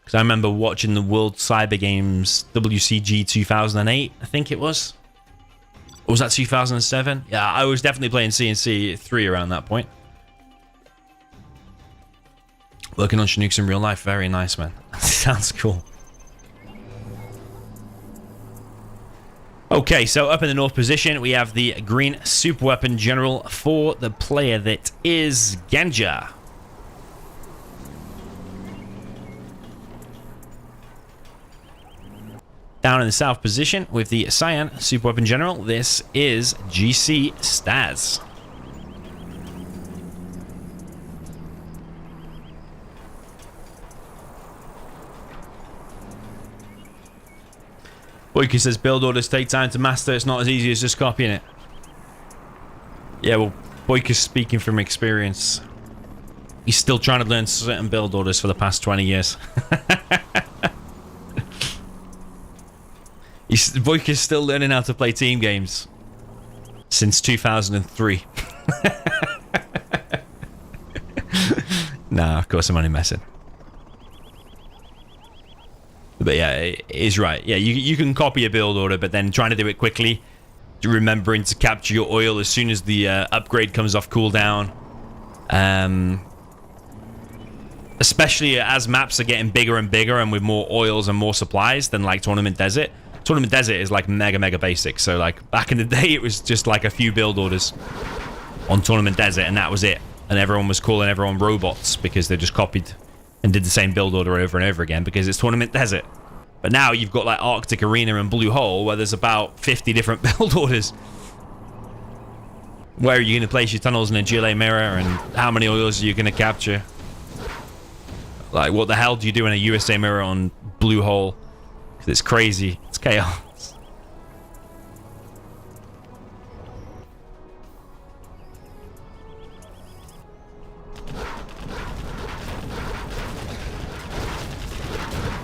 Because I remember watching the World Cyber Games WCG 2008, I think it was. Or was that 2007? Yeah, I was definitely playing C&C 3 around that point. Working on Chinooks in real life. Very nice, man. Sounds cool. Okay, so up in the north position, we have the green super weapon general for the player that is Ganja. Down in the south position with the cyan super weapon general, this is GC StaZzz. Boyka says build orders take time to master. It's not as easy as just copying it. Yeah, well, Boyka's speaking from experience. He's still trying to learn certain build orders for the past 20 years. Boyka's still learning how to play team games since 2003. Nah, of course I'm only messing. But yeah, it is right. Yeah, you can copy a build order, but then trying to do it quickly, remembering to capture your oil as soon as the upgrade comes off cooldown. Especially as maps are getting bigger and bigger and with more oils and more supplies than like Tournament Desert. Tournament Desert is like mega basic. So like back in the day, it was just like a few build orders on Tournament Desert and that was it. And everyone was calling everyone robots because they just copied and did the same build order over and over again because it's Tournament Desert. But now you've got like Arctic Arena and Blue Hole where there's about 50 different build orders. Where are you going to place your tunnels in a GLA mirror and how many oils are you going to capture? Like what the hell do you do in a USA mirror on Blue Hole? Because it's crazy. It's chaos.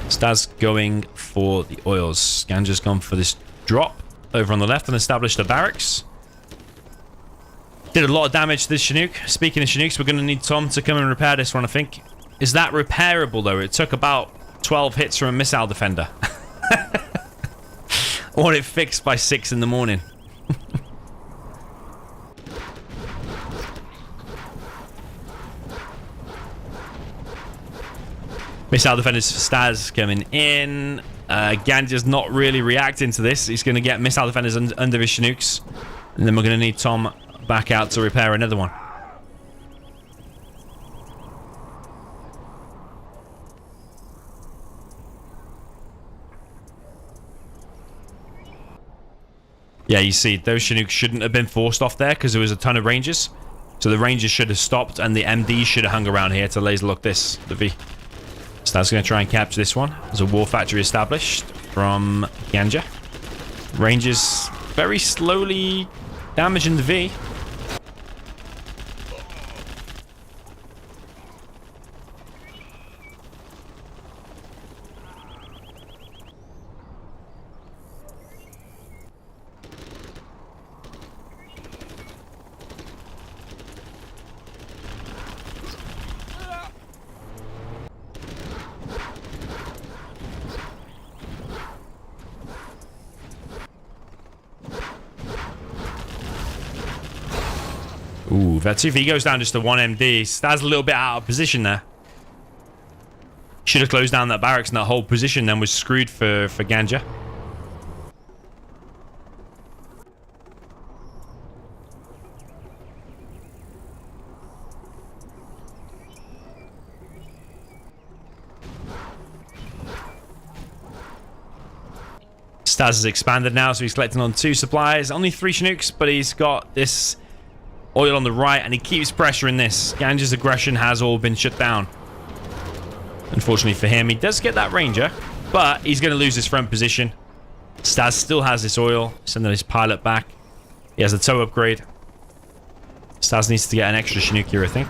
StaZzz going for the oils. Ganja's gone for this drop over on the left and established the barracks. Did a lot of damage to this Chinook. Speaking of Chinooks, we're going to need Tom to come and repair this one, I think. Is that repairable, though? It took about 12 hits from a missile defender. I want it fixed by 6 in the morning. Missile defenders for StaZzz coming in. Ganja's not really reacting to this. He's going to get missile defenders under his Chinooks. And then we're going to need Tom back out to repair another one. Yeah, you see, those Chinooks shouldn't have been forced off there because there was a ton of Rangers. So the Rangers should have stopped and the MD should have hung around here to laser lock this, the V. StaZzz going to try and capture this one. There's a war factory established from Ganja. Rangers very slowly damaging the V. Ooh, Vatsufi goes down just to 1 MD. StaZzz a little bit out of position there. Should have closed down that barracks and that whole position then was screwed for Ganja. StaZzz has expanded now, so he's collecting on 2 supplies. Only 3 Chinooks, but he's got this oil on the right, and he keeps pressuring this. Ganja's aggression has all been shut down. Unfortunately for him, he does get that Ranger, but he's going to lose his front position. StaZzz still has this oil, sending his pilot back. He has a tow upgrade. StaZzz needs to get an extra Chinook here, I think.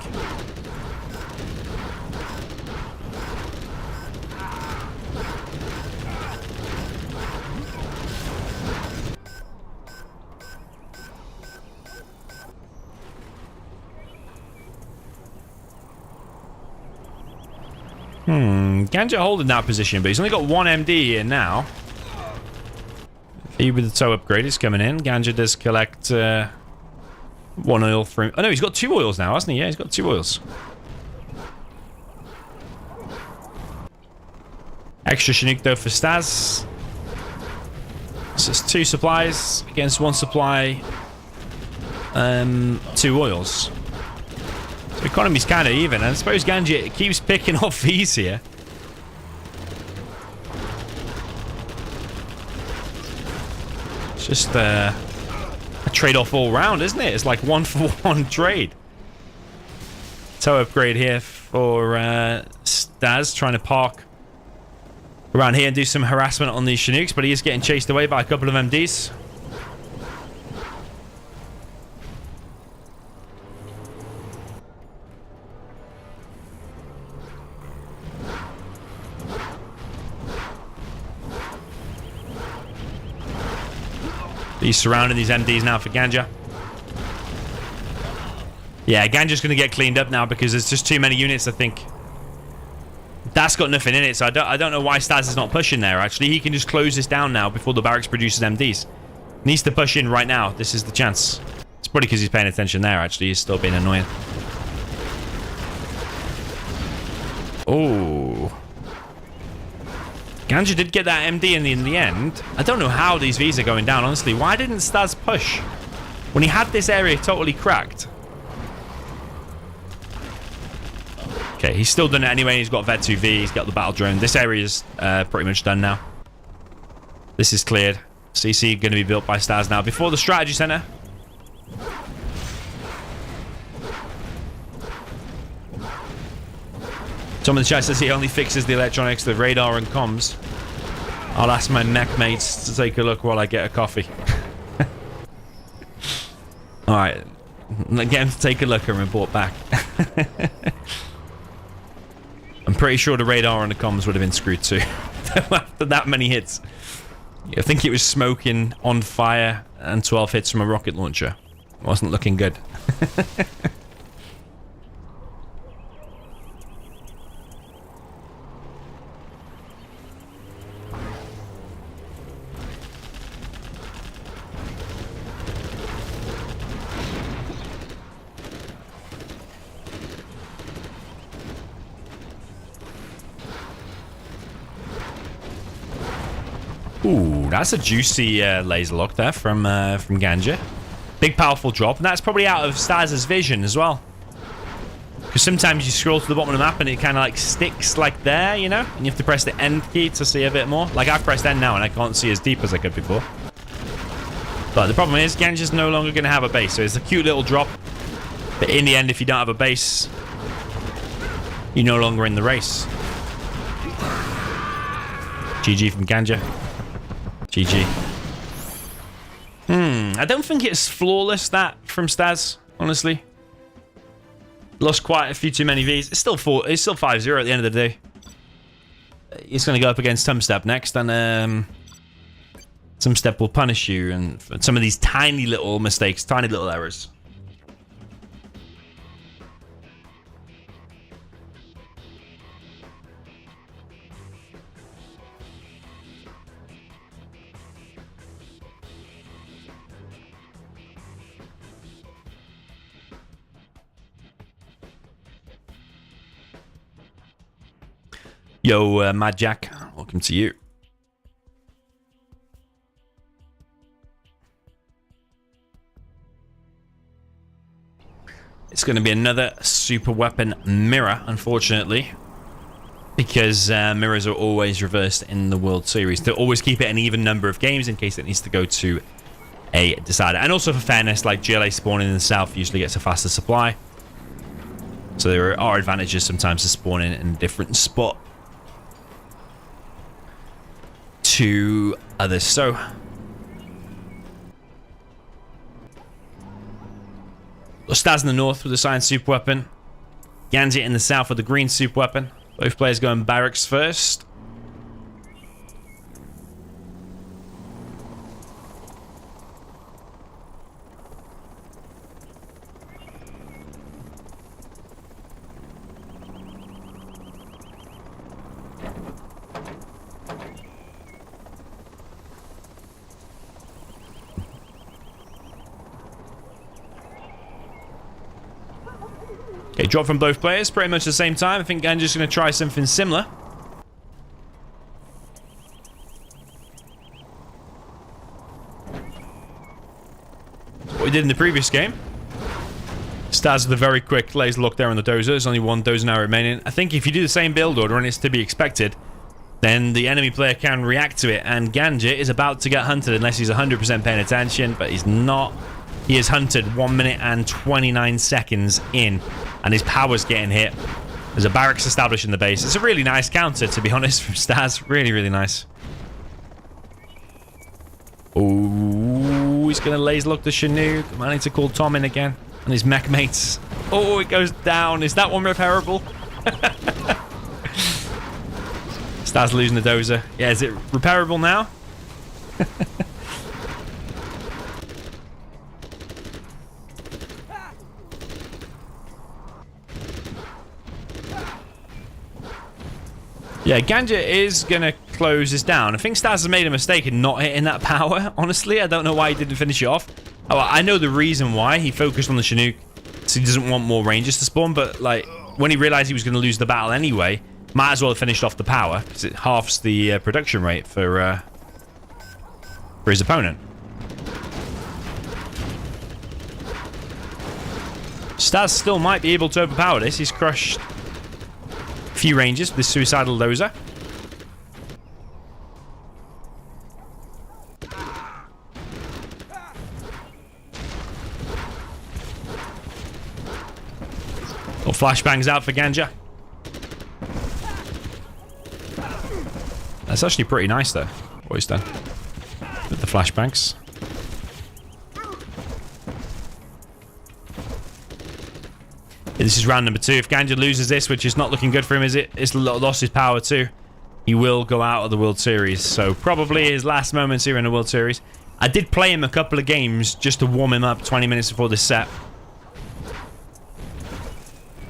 Ganja holding that position, but he's only got one MD here now. He with the tow upgrade is coming in. Ganja does collect one oil from... Oh no, he's got 2 oils now, hasn't he? Yeah, he's got 2 oils. Extra Chinook though for StaZzz. So it's 2 supplies against 1 supply. 2 oils. So economy's kind of even. And I suppose Ganja keeps picking off these here. It's just a trade-off all round, isn't it? It's like 1-for-1 trade. Tow upgrade here for StaZzz, trying to park around here and do some harassment on these Chinooks, but he is getting chased away by a couple of MDs. He's surrounding these MDs now for Ganja. Yeah, Ganja's going to get cleaned up now because there's just too many units, I think. That's got nothing in it, so I don't know why StaZzz is not pushing there, actually. He can just close this down now before the barracks produces MDs. Needs to push in right now. This is the chance. It's probably because he's paying attention there, actually. He's still being annoying. Oh. Ganja did get that MD in the end. I don't know how these Vs are going down, honestly. Why didn't StaZzz push when he had this area totally cracked? Okay, he's still done it anyway. He's got Vet 2V. He's got the battle drone. This area is pretty much done now. This is cleared. CC going to be built by StaZzz now before the strategy center. Some of the chat says he only fixes the electronics, the radar and comms. I'll ask my mech mates to take a look while I get a coffee. Alright. Get him to take a look and report back. I'm pretty sure the radar and the comms would have been screwed too. After that many hits. I think it was smoking, on fire, and 12 hits from a rocket launcher. Wasn't looking good. Ooh, that's a juicy laser lock there from Ganja. Big powerful drop, and that's probably out of StaZzz's vision as well. Because sometimes you scroll to the bottom of the map and it kind of like sticks like there, you know? And you have to press the end key to see a bit more. Like I've pressed end now and I can't see as deep as I could before. But the problem is Ganja's no longer going to have a base, so it's a cute little drop. But in the end, if you don't have a base, you're no longer in the race. GG from Ganja. GG. I don't think it's flawless, that, from StaZzz, honestly. Lost quite a few too many Vs. It's still 5-0 at the end of the day. He's going to go up against Tumstep next, and Tumstep will punish you and for some of these tiny little mistakes, tiny little errors. Yo, Mad Jack, welcome to you. It's going to be another super weapon mirror, unfortunately, because mirrors are always reversed in the World Series to always keep it an even number of games in case it needs to go to a decider. And also for fairness, like GLA spawning in the south usually gets a faster supply, so there are advantages sometimes to spawning in a different spot to others. So StaZzz in the north with the cyan super weapon, Ganja in the south with the green super weapon. Both players going barracks first. Okay, drop from both players, pretty much the same time. I think Ganja's going to try something similar. What we did in the previous game. StaZzz with a very quick laser lock there on the dozer. There's only one dozer now remaining. I think if you do the same build order, and it's to be expected, then the enemy player can react to it. And Ganja is about to get hunted unless he's 100% paying attention, but he's not. He is hunted 1 minute and 29 seconds in, and his power's getting hit. There's a barracks established in the base. It's a really nice counter, to be honest, from StaZzz. Really, really nice. Oh, he's going to laser lock the Chinook. I need to call Tom in again. And his mech mates. Oh, it goes down. Is that one repairable? StaZzz losing the dozer. Yeah, is it repairable now? Yeah, Ganja is going to close this down. I think StaZzz has made a mistake in not hitting that power, honestly. I don't know why he didn't finish it off. Oh, I know the reason why. He focused on the Chinook, so he doesn't want more Rangers to spawn, but like when he realized he was going to lose the battle anyway, might as well have finished off the power, because it halves the production rate for his opponent. StaZzz still might be able to overpower this. He's crushed a few Rangers with this suicidal dozer. Or flashbangs out for Ganja. That's actually pretty nice though, what he's done with the flashbangs. Yeah, this is round number 2. If Ganja loses this, which is not looking good for him, is it? It's lost his power too. He will go out of the World Series. So probably his last moments here in the World Series. I did play him a couple of games just to warm him up 20 minutes before this set.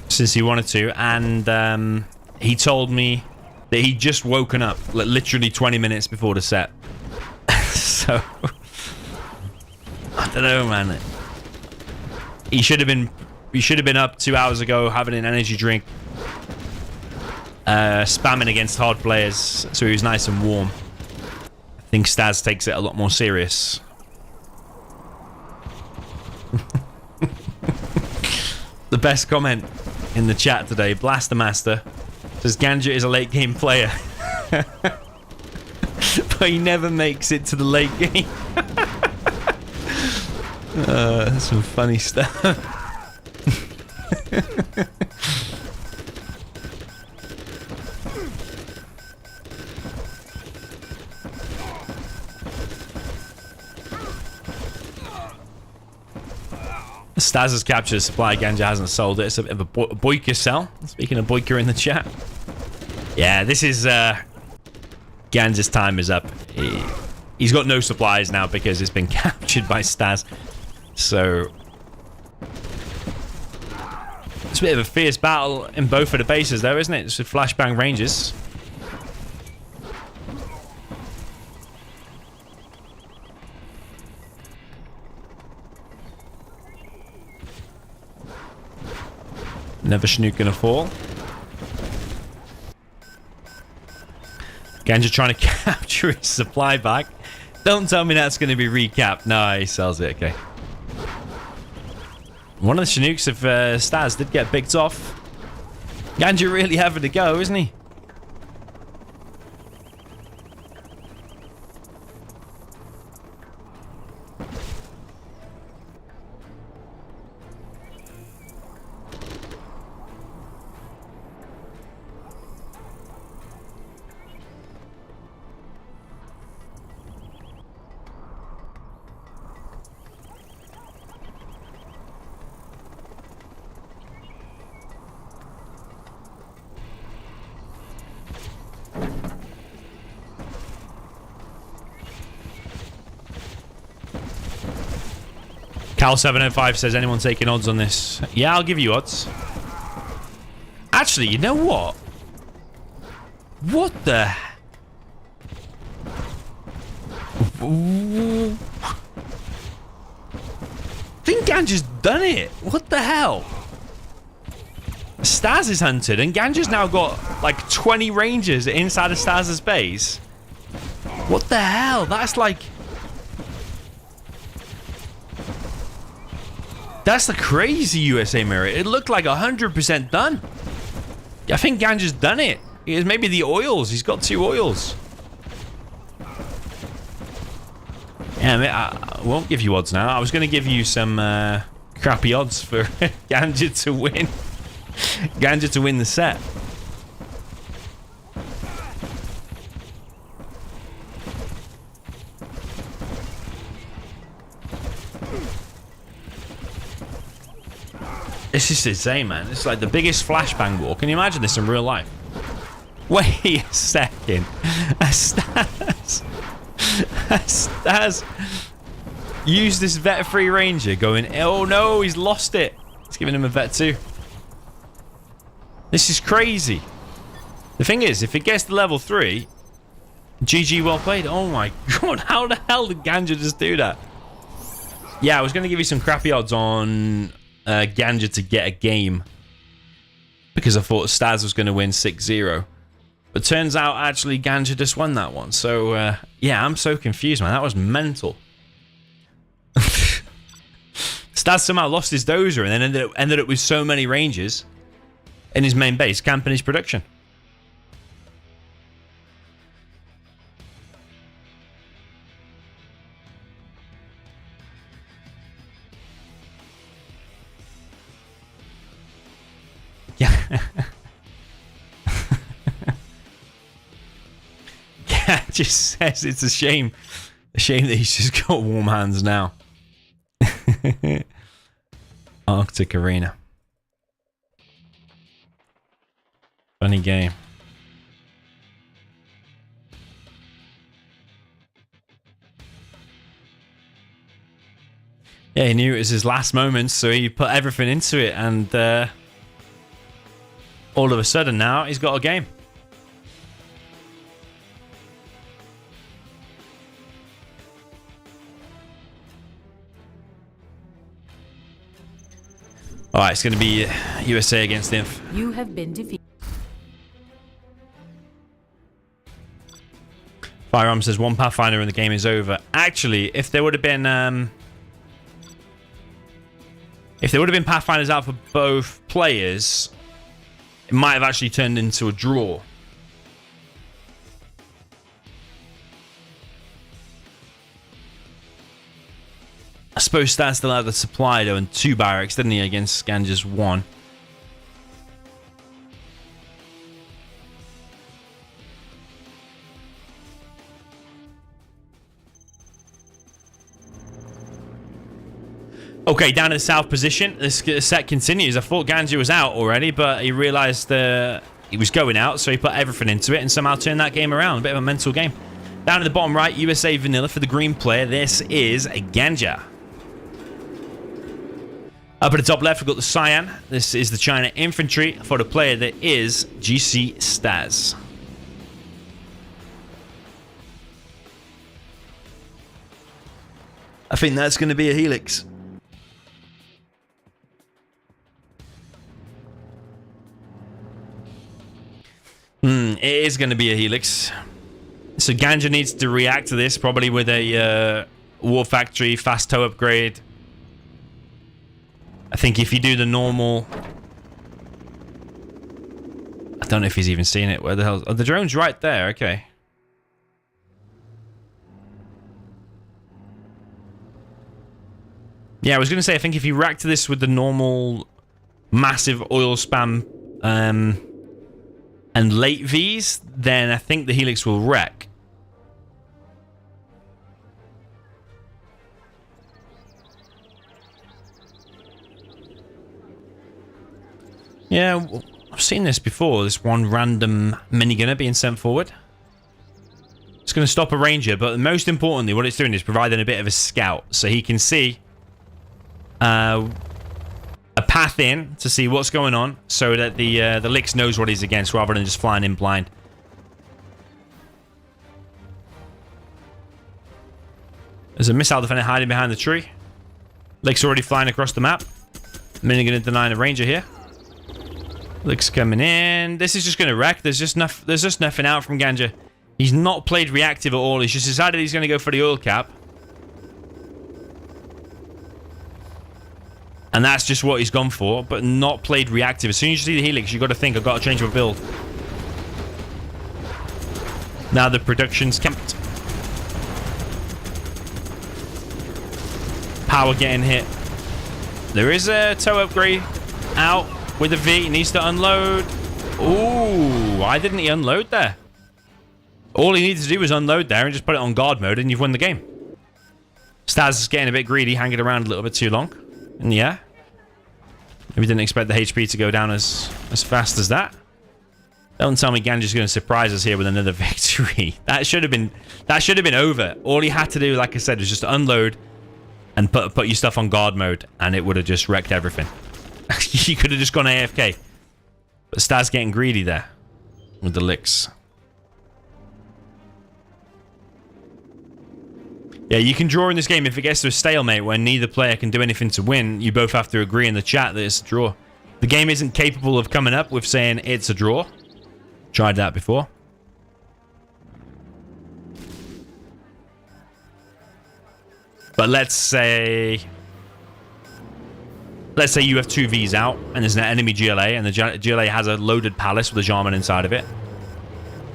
Since he wanted to, and he told me that he'd just woken up like literally 20 minutes before the set. So I don't know, man. He should have been up 2 hours ago having an energy drink, spamming against hard players, so he was nice and warm. I think StaZzz takes it a lot more serious. The best comment in the chat today, Blaster Master, says Ganja is a late game player. But he never makes it to the late game. That's some funny stuff. StaZzz has captured a supply. Ganja hasn't sold it. It's a bit of a Boyka sell. Speaking of Boyka in the chat. Yeah, this is... Ganja's time is up. He's got no supplies now because it's been captured by StaZzz. So... it's a bit of a fierce battle in both of the bases though, isn't it? It's with flashbang ranges. Never Chinook gonna fall. Ganja trying to capture his supply back. Don't tell me that's gonna be recapped. No, he sells it, okay. One of the Chinooks of StaZzz did get picked off. Ganja really having to go, isn't he? Cal705 says, anyone taking odds on this? Yeah, I'll give you odds. Actually, you know what? What the... I think Ganja's done it. What the hell? StaZzz is hunted, and Ganja's now got like 20 rangers inside of StaZzz's base. What the hell? That's like... That's the crazy USA mirror. It looked like 100% done. I think Ganja's done it. It's maybe the oils. He's got 2 oils. Yeah, I won't give you odds now. I was going to give you some crappy odds for Ganja to win. Ganja to win the set. This is insane, man. It's like the biggest flashbang war. Can you imagine this in real life? Wait a second. StaZzz used this vet 3 ranger going, oh no, he's lost it. It's giving him a vet 2. This is crazy. The thing is, if it gets to level 3, GG, well played. Oh my god, how the hell did Ganja just do that? Yeah, I was going to give you some crappy odds on Ganja to get a game, because I thought StaZzz was going to win 6-0. But turns out, actually, Ganja just won that one. So, yeah, I'm so confused, man. That was mental. StaZzz somehow lost his dozer and then ended up with so many rangers in his main base, camping his production. Yeah. Yeah, it just says it's a shame. A shame that he's just got warm hands now. Arctic Arena. Funny game. Yeah, he knew it was his last moments, so he put everything into it, and all of a sudden now he's got a game. Alright, it's going to be USA against Inf. You have been defeated. Firearm says 1 Pathfinder and the game is over. Actually, if there would have been Pathfinders out for both players, it might have actually turned into a draw. I suppose StaZzz still had the supply though, and 2 barracks, didn't he, against Ganja's 1. Okay, down in the south position. This set continues. I thought Ganja was out already, but he realized he was going out, so he put everything into it and somehow turned that game around. A bit of a mental game. Down at the bottom right, USA Vanilla for the green player. This is Ganja. Up at the top left, we've got the Cyan. This is the China Infantry for the player that is GC StaZzz. I think that's going to be a Helix. It is going to be a Helix. So Ganja needs to react to this, probably with a War Factory fast tow upgrade. I think if you do the normal... I don't know if he's even seen it. Where the hell... Oh, the drone's right there. Okay. Yeah, I was going to say, I think if you react to this with the normal massive oil spam and late Vs, then I think the Helix will wreck. Yeah, I've seen this before, this one random minigunner being sent forward. It's going to stop a ranger, but most importantly, what it's doing is providing a bit of a scout, so he can see a path in to see what's going on, so that the Lix knows what he's against, rather than just flying in blind. There's a missile defender hiding behind the tree. Lix already flying across the map. Minigunner denying a ranger here. Looks coming in. This is just going to wreck. There's just nothing out from Ganja. He's not played reactive at all. He's just decided he's going to go for the oil cap. And that's just what he's gone for, but not played reactive. As soon as you see the helix, you've got to think, I've got to change my build. Now the production's camped. Power getting hit. There is a tow upgrade out with a V. He needs to unload. Ooh, why didn't he unload there? All he needed to do was unload there and just put it on guard mode and you've won the game. StaZzz is getting a bit greedy, hanging around a little bit too long in the air. Maybe didn't expect the HP to go down as fast as that. Don't tell me Ganja's going to surprise us here with another victory. That should have been over. All he had to do, like I said, was just unload and put your stuff on guard mode, and it would have just wrecked everything. He could have just gone AFK. But StaZzz getting greedy there with the licks. Yeah, you can draw in this game if it gets to a stalemate where neither player can do anything to win. You both have to agree in the chat that it's a draw. The game isn't capable of coming up with saying it's a draw. Tried that before. But let's say you have two Vs out and there's an enemy GLA and the GLA has a loaded palace with a Jarman inside of it.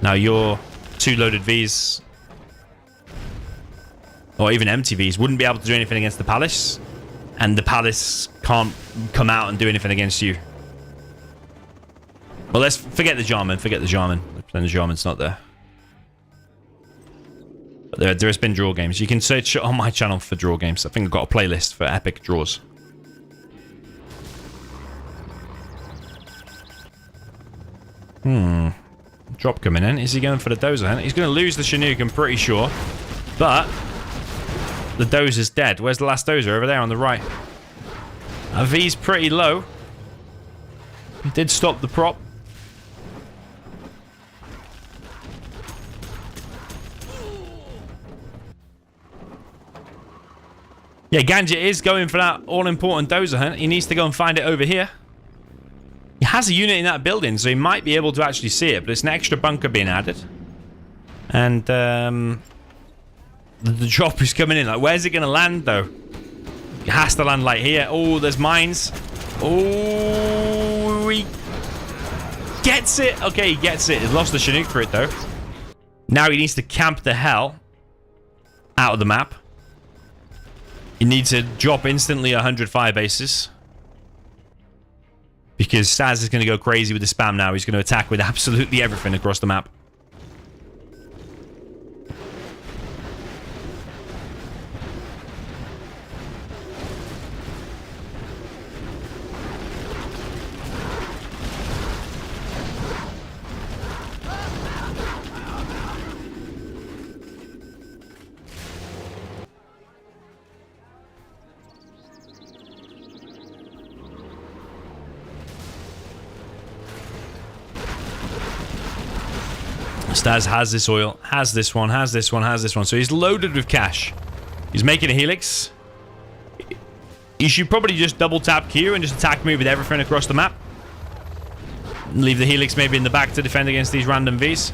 Now your two loaded Vs, or even empty Vs, wouldn't be able to do anything against the palace, and the palace can't come out and do anything against you. Well, let's forget the Jarman. Forget the Jarman. The Jarman's not there. But there has been draw games. You can search on my channel for draw games. I think I've got a playlist for epic draws. Drop coming in. Is he going for the dozer hunt? He's going to lose the Chinook, I'm pretty sure. But the dozer's dead. Where's the last dozer? Over there on the right. V's pretty low. He did stop the prop. Yeah, Ganja is going for that all-important dozer hunt. He needs to go and find it over here. He has a unit in that building, so he might be able to actually see it, but it's an extra bunker being added. And the drop is coming in. Like, where's it going to land, though? It has to land like here. Oh, there's mines. Oh, he gets it. Okay, he gets it. He's lost the Chinook for it, though. Now he needs to camp the hell out of the map. He needs to drop instantly 100 fire bases. Because StaZzz is going to go crazy with the spam now. He's going to attack with absolutely everything across the map. StaZzz has this oil, has this one, has this one, has this one. So he's loaded with cash. He's making a helix. He should probably just double tap Q and just attack me with everything across the map. Leave the helix maybe in the back to defend against these random Vs.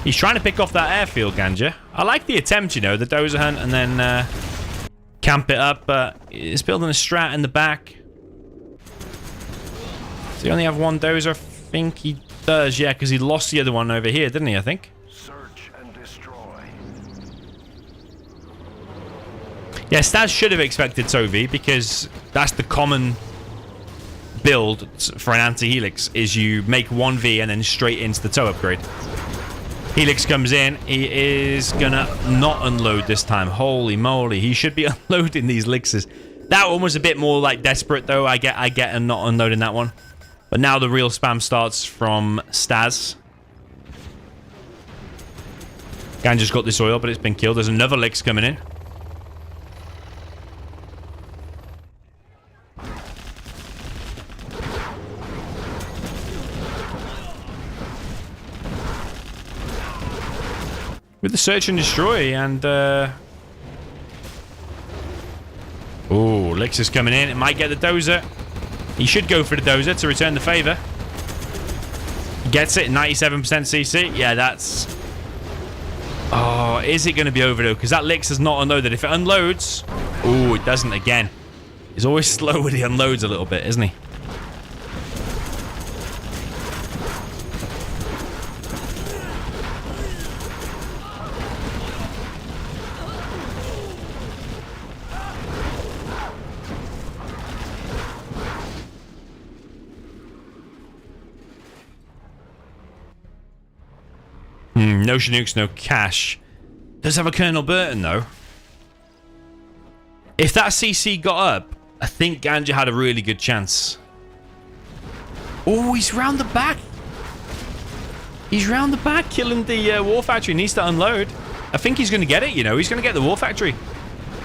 He's trying to pick off that airfield, Ganja. I like the attempt, you know, the dozer hunt and then camp it up. But he's building a strat in the back. Does he only have one dozer? I think he does, yeah, because he lost the other one over here, didn't he, I think? Search and destroy. Yeah, StaZzz should have expected Tovi because that's the common build for an anti-helix, is you make one V and then straight into the tow upgrade. Helix comes in. He is gonna not unload this time. Holy moly, he should be unloading these elixers. That one was a bit more like desperate though. I get and not unloading that one. But now the real spam starts from StaZzz. Ganja's got this oil, but it's been killed. There's another Lix coming in. With the search and destroy, and oh, Lix is coming in. It might get the dozer. He should go for the dozer to return the favor. Gets it, 97% CC. Yeah, that's... Oh, is it going to be over, though? Because that Licks has not unloaded. If it unloads... Oh, it doesn't again. He's always slow when he unloads a little bit, isn't he? No Chinooks, no cash. Does have a Colonel Burton, though. If that CC got up, I think Ganja had a really good chance. Oh, he's round the back. He's round the back, killing the war factory. Needs to unload. I think he's going to get it, you know. He's going to get the war factory.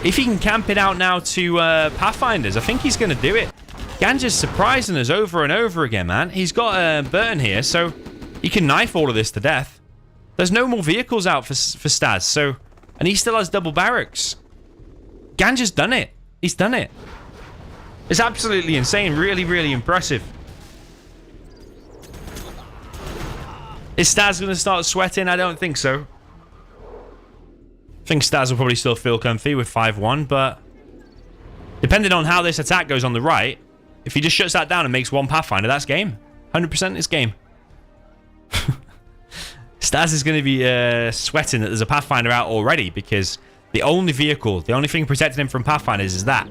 If he can camp it out now to Pathfinders, I think he's going to do it. Ganja's surprising us over and over again, man. He's got Burton here, so he can knife all of this to death. There's no more vehicles out for StaZzz, so... And he still has double barracks. Ganja's done it. He's done it. It's absolutely insane. Really, really impressive. Is StaZzz going to start sweating? I don't think so. I think StaZzz will probably still feel comfy with 5-1, but... Depending on how this attack goes on the right, if he just shuts that down and makes one Pathfinder, that's game. 100% is game. StaZzz is going to be sweating that there's a Pathfinder out already, because the only vehicle, the only thing protecting him from Pathfinders is that.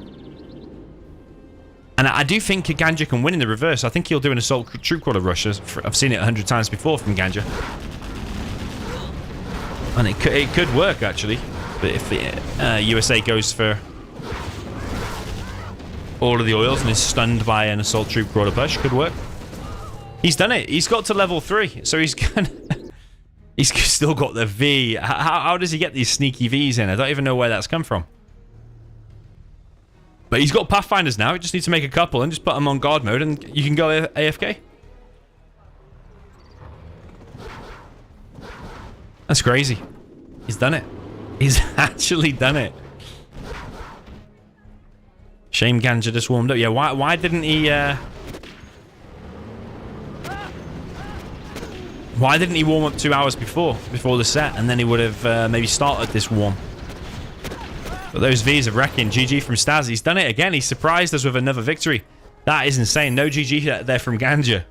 And I do think Ganja can win in the reverse. I think he'll do an assault troop crawler rush. I've seen it 100 times before from Ganja. And it could work, actually. But if the USA goes for all of the oils and is stunned by an assault troop crawler push, could work. He's done it. He's got to level 3, so he's gonna... He's still got the V. How does he get these sneaky Vs in? I don't even know where that's come from. But he's got Pathfinders now. He just needs to make a couple and just put them on guard mode and you can go AFK. That's crazy. He's done it. He's actually done it. Shame Ganja just warmed up. Yeah, why didn't he... Why didn't he warm up 2 hours before the set, and then he would have maybe started this warm? But those Vs are wrecking. GG from StaZzz. He's done it again. He surprised us with another victory. That is insane. No GG there from Ganja.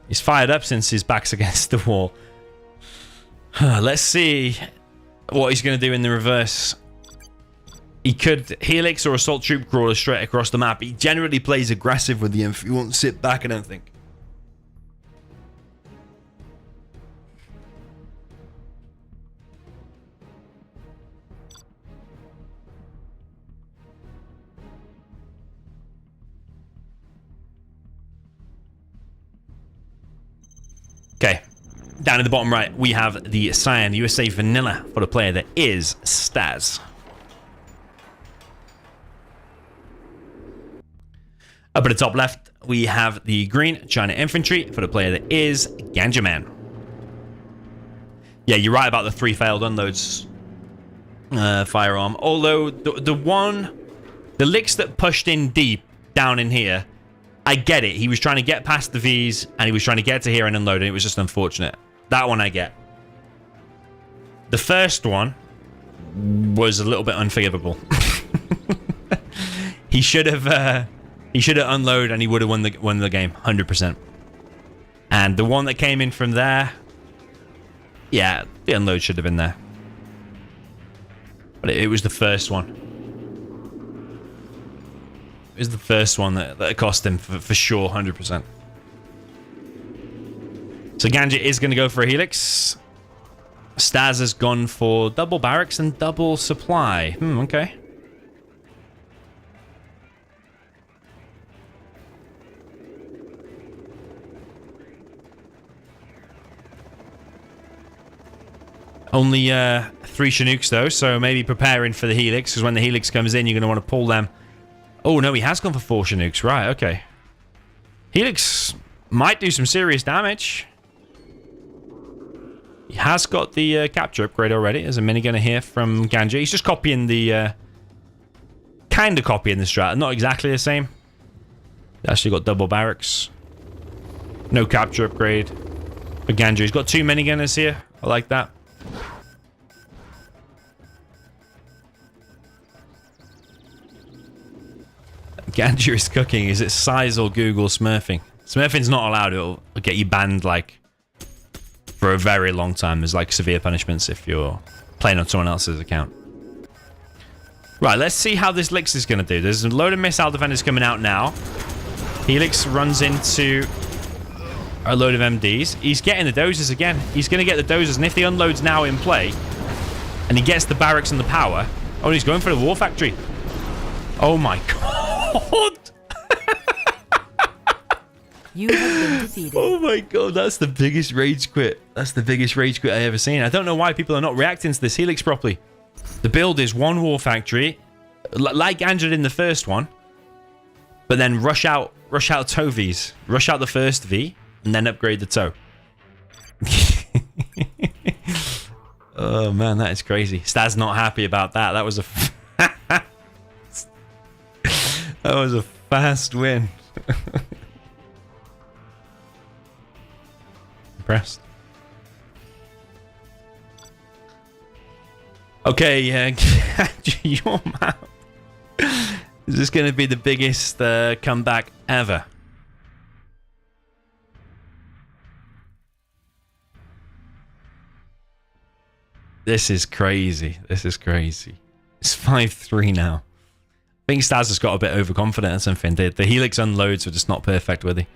He's fired up since his back's against the wall. Let's see what he's going to do in the reverse. He could Helix or Assault Troop Crawler straight across the map. He generally plays aggressive with the inf. He won't sit back, I don't think. Okay, down in the bottom right, we have the Cyan USA Vanilla for the player that is StaZzz. Up at the top left, we have the green China Infantry for the player that is Ganja Man. Yeah, you're right about the 3 failed unloads firearm. Although the licks that pushed in deep down in here, I get it. He was trying to get past the Vs, and he was trying to get to here and unload, and it was just unfortunate. That one I get. The first one was a little bit unforgivable. He should have unloaded, and he would have won the game 100%. And the one that came in from there, yeah, the unload should have been there. But it was the first one. It was the first one that cost him for sure, 100%. So Ganja is going to go for a Helix. StaZzz has gone for double barracks and double supply. Okay. Only 3 Chinooks though, so maybe preparing for the Helix, because when the Helix comes in, you're going to want to pull them. Oh no, he has gone for 4 Chinooks. Right, okay. Helix might do some serious damage. He has got the capture upgrade already. There's a minigunner here from Ganja. He's just copying the... kind of copying the strat. Not exactly the same. Actually got double barracks. No capture upgrade. For Ganja, he's got 2 minigunners here. I like that. Ganja is cooking. Is it StaZzz or Google smurfing? Smurfing's not allowed. It'll get you banned, like, for a very long time. There's, like, severe punishments if you're playing on someone else's account. Right, let's see how this Lix is going to do. There's a load of missile defenders coming out now. Helix runs into a load of MDs. He's getting the dozers again. He's going to get the dozers, and if the unload's now in play, and he gets the barracks and the power... Oh, and he's going for the war factory. Oh, my God. You have been defeated. Oh my God, that's the biggest rage quit. That's the biggest rage quit I ever seen. I don't know why people are not reacting to this Helix properly. The build is 1 war factory, like Ganja did in the first one, but then rush out tow Vs. Rush out the first V, and then upgrade the tow. Oh man, that is crazy. StaZzz not happy about that. That was a... that was a fast win. Impressed. Okay, your map. Is this going to be the biggest comeback ever? This is crazy. This is crazy. It's 5-3 now. I think StaZzz has got a bit overconfident or something. The Helix unloads were just not perfect, were they?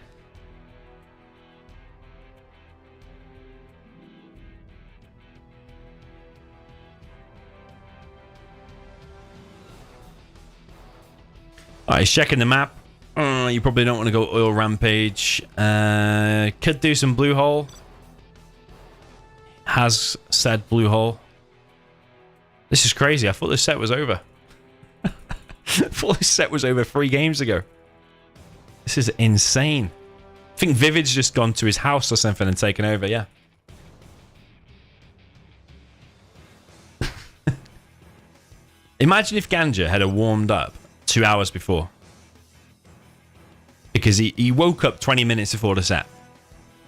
Alright, he's checking the map. You probably don't want to go oil rampage. Could do some blue hole. Has said blue hole. This is crazy. I thought this set was over. I thought this set was over 3 games ago. This is insane. I think Vivid's just gone to his house or something and taken over, yeah. Imagine if Ganja had warmed up 2 hours before. Because he woke up 20 minutes before the set.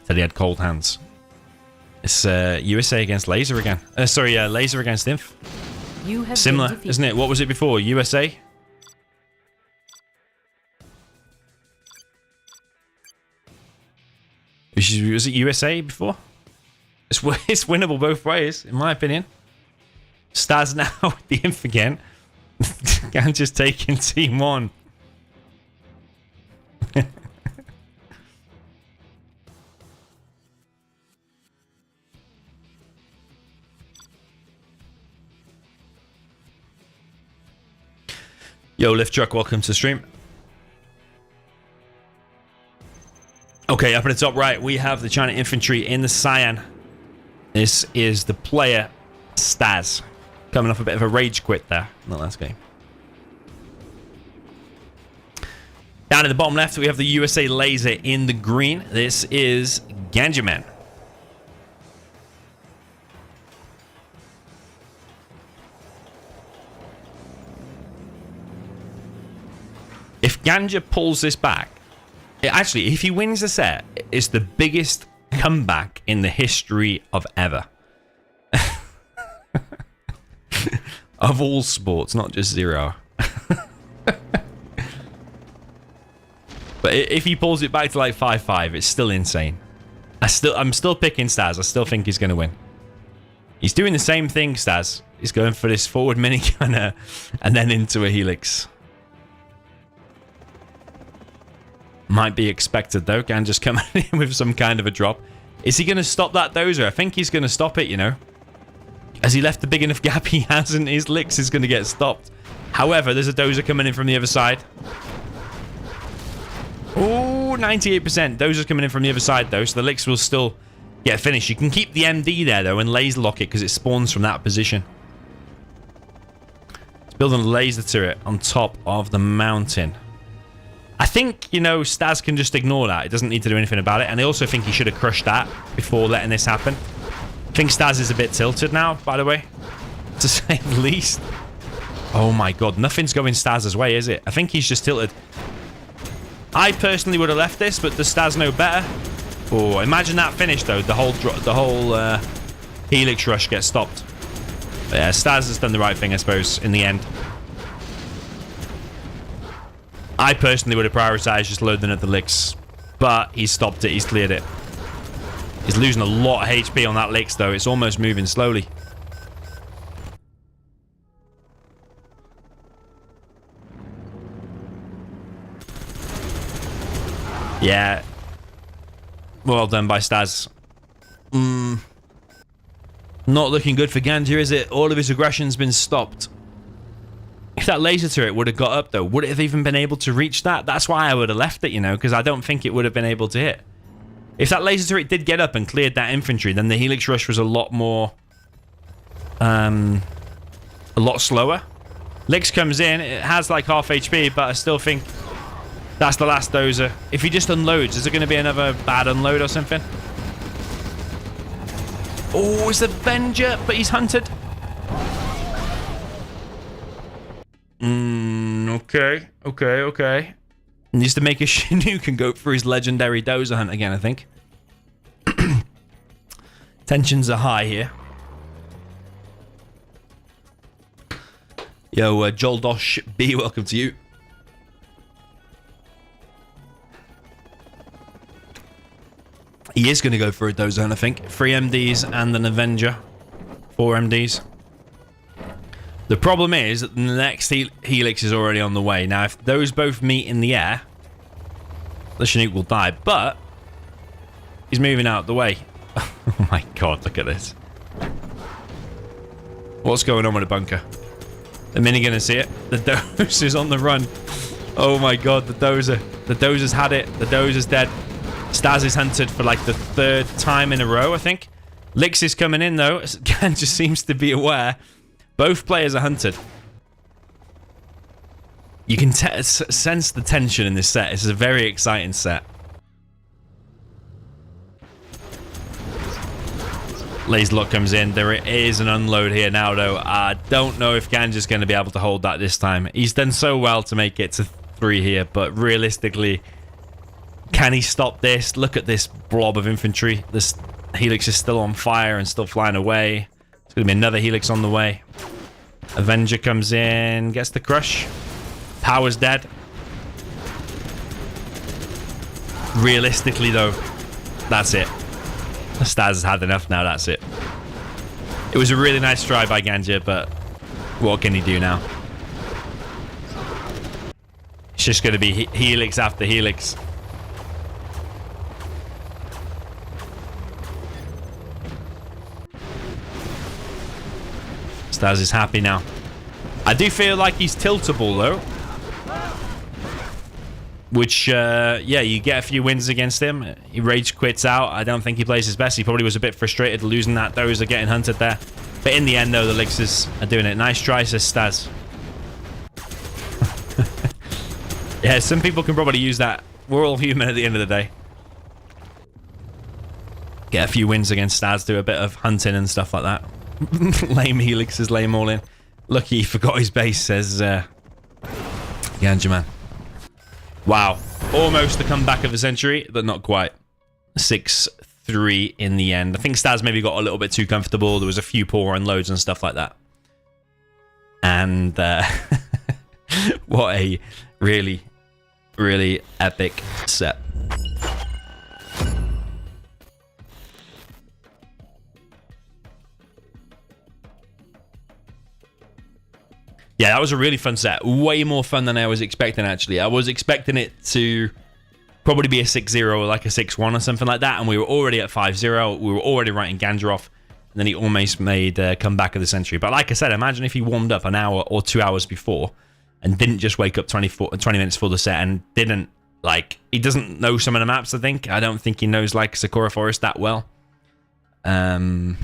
Said he had cold hands. It's USA against Laser again. Sorry, Laser against Inf. You have similar, isn't it? What was it before? USA? Was it USA before? It's winnable both ways, in my opinion. StaZzz now with the Inf again. Ganja's taking team 1. Yo, Lift Truck, welcome to the stream. Okay, up at the top right, we have the China Infantry in the Cyan. This is the player StaZzz. Coming off a bit of a rage quit there in the last game. Down in the bottom left, we have the USA Laser in the green. This is Ganja Man. If Ganja pulls this back, actually, if he wins the set, it's the biggest comeback in the history of ever. Of all sports, not just Zero. But if he pulls it back to like 5-5, it's still insane. I'm still picking StaZzz. I still think he's going to win. He's doing the same thing, StaZzz. He's going for this forward minigunner and then into a Helix. Might be expected though. Ganja's coming in with some kind of a drop. Is he going to stop that dozer? I think he's going to stop it, you know. Has he left a big enough gap? He hasn't. His Lix is going to get stopped. However, there's a dozer coming in from the other side. Oh, 98%. Dozer's coming in from the other side though, so the Lix will still get finished. You can keep the MD there though and laser lock it because it spawns from that position. It's building a laser turret on top of the mountain. I think, you know, StaZzz can just ignore that. He doesn't need to do anything about it. And I also think he should have crushed that before letting this happen. I think StaZzz is a bit tilted now, by the way, to say the least. Oh my god, nothing's going StaZzz's way, is it? I think he's just tilted. I personally would have left this, but does StaZzz know better? Oh, imagine that finish though. The whole Helix rush gets stopped. But yeah, StaZzz has done the right thing, I suppose, in the end. I personally would have prioritized just loading at the licks, but he's stopped it. He's cleared it. He's losing a lot of HP on that licks though. It's almost moving slowly. Yeah. Well done by StaZzz. Not looking good for Ganja, is it? All of his aggression's been stopped. If that laser turret would have got up, though, would it have even been able to reach that? That's why I would have left it, you know, because I don't think it would have been able to hit. If that laser turret did get up and cleared that infantry, then the Helix Rush was a lot more... a lot slower. Licks comes in, it has like half HP, but I still think that's the last dozer. If he just unloads, is there going to be another bad unload or something? Oh, it's Avenger, but he's hunted. Okay. Needs to make a Chinook and go for his legendary dozer hunt again, I think. Tensions are high here. Yo, Joel Dosh B, welcome to you. He is going to go for a dozer hunt, I think. 3 MDs and an Avenger. 4 MDs. The problem is that the next Helix is already on the way. Now, if those both meet in the air, the Chinook will die, but he's moving out the way. Oh my god, look at this. What's going on with the bunker? The minigun is here. The dozer's on the run. Oh my god, the dozer. The dozer's had it. The dozer's dead. StaZzz is hunted for like the 3rd time in a row, I think. Licks is coming in though. Ganja seems to be aware. Both players are hunted. You can sense the tension in this set. This is a very exciting set. Laser lock comes in. There is an unload here now, though. I don't know if Ganja's going to be able to hold that this time. He's done so well to make it to 3 here, but realistically, can he stop this? Look at this blob of infantry. This Helix is still on fire and still flying away. There's going to be another Helix on the way. Avenger comes in, gets the crush. Power's dead. Realistically, though, that's it. StaZzz has had enough now, that's it. It was a really nice try by Ganja, but what can he do now? It's just going to be Helix after Helix. StaZzz is happy now. I do feel like he's tiltable, though. Which, yeah, you get a few wins against him. He rage quits out. I don't think he plays his best. He probably was a bit frustrated losing that dozer, getting hunted there. But in the end, though, the Lixers are doing it. Nice try, says StaZzz. Yeah, some people can probably use that. We're all human at the end of the day. Get a few wins against StaZzz, do a bit of hunting and stuff like that. Lame Helixes, lame all in. Lucky he forgot his base, says Ganja man. Wow. Almost the comeback of the century, but not quite. 6-3 in the end. I think StaZzz maybe got a little bit too comfortable. There was a few poor unloads and stuff like that. And what a really, really epic set. Yeah, that was a really fun set. Way more fun than I was expecting, actually. I was expecting it to probably be a 6-0 or like a 6-1 or something like that, and we were already at 5-0. We were already writing Ganja off, and then he almost made a comeback of the century. But like I said, imagine if he warmed up an hour or 2 hours before and didn't just wake up 20 minutes for the set and didn't, like, he doesn't know some of the maps, I think. I don't think he knows, like, Sakura Forest that well. Imagine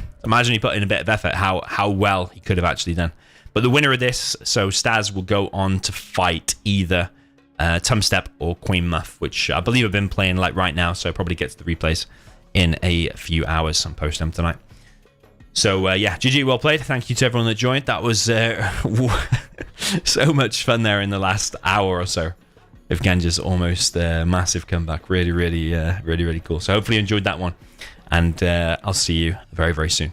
he put in a bit of effort, how well he could have actually done. But the winner of this, so StaZzz will go on to fight either Tumstep or Queen Muff, which I believe I've been playing like right now, so probably gets the replays in a few hours. I'm posting them tonight. So yeah, GG, well played. Thank you to everyone that joined. That was so much fun there in the last hour or so. of Ganja's almost massive comeback. Really, really, really, really cool. So hopefully you enjoyed that one. And I'll see you very, very soon.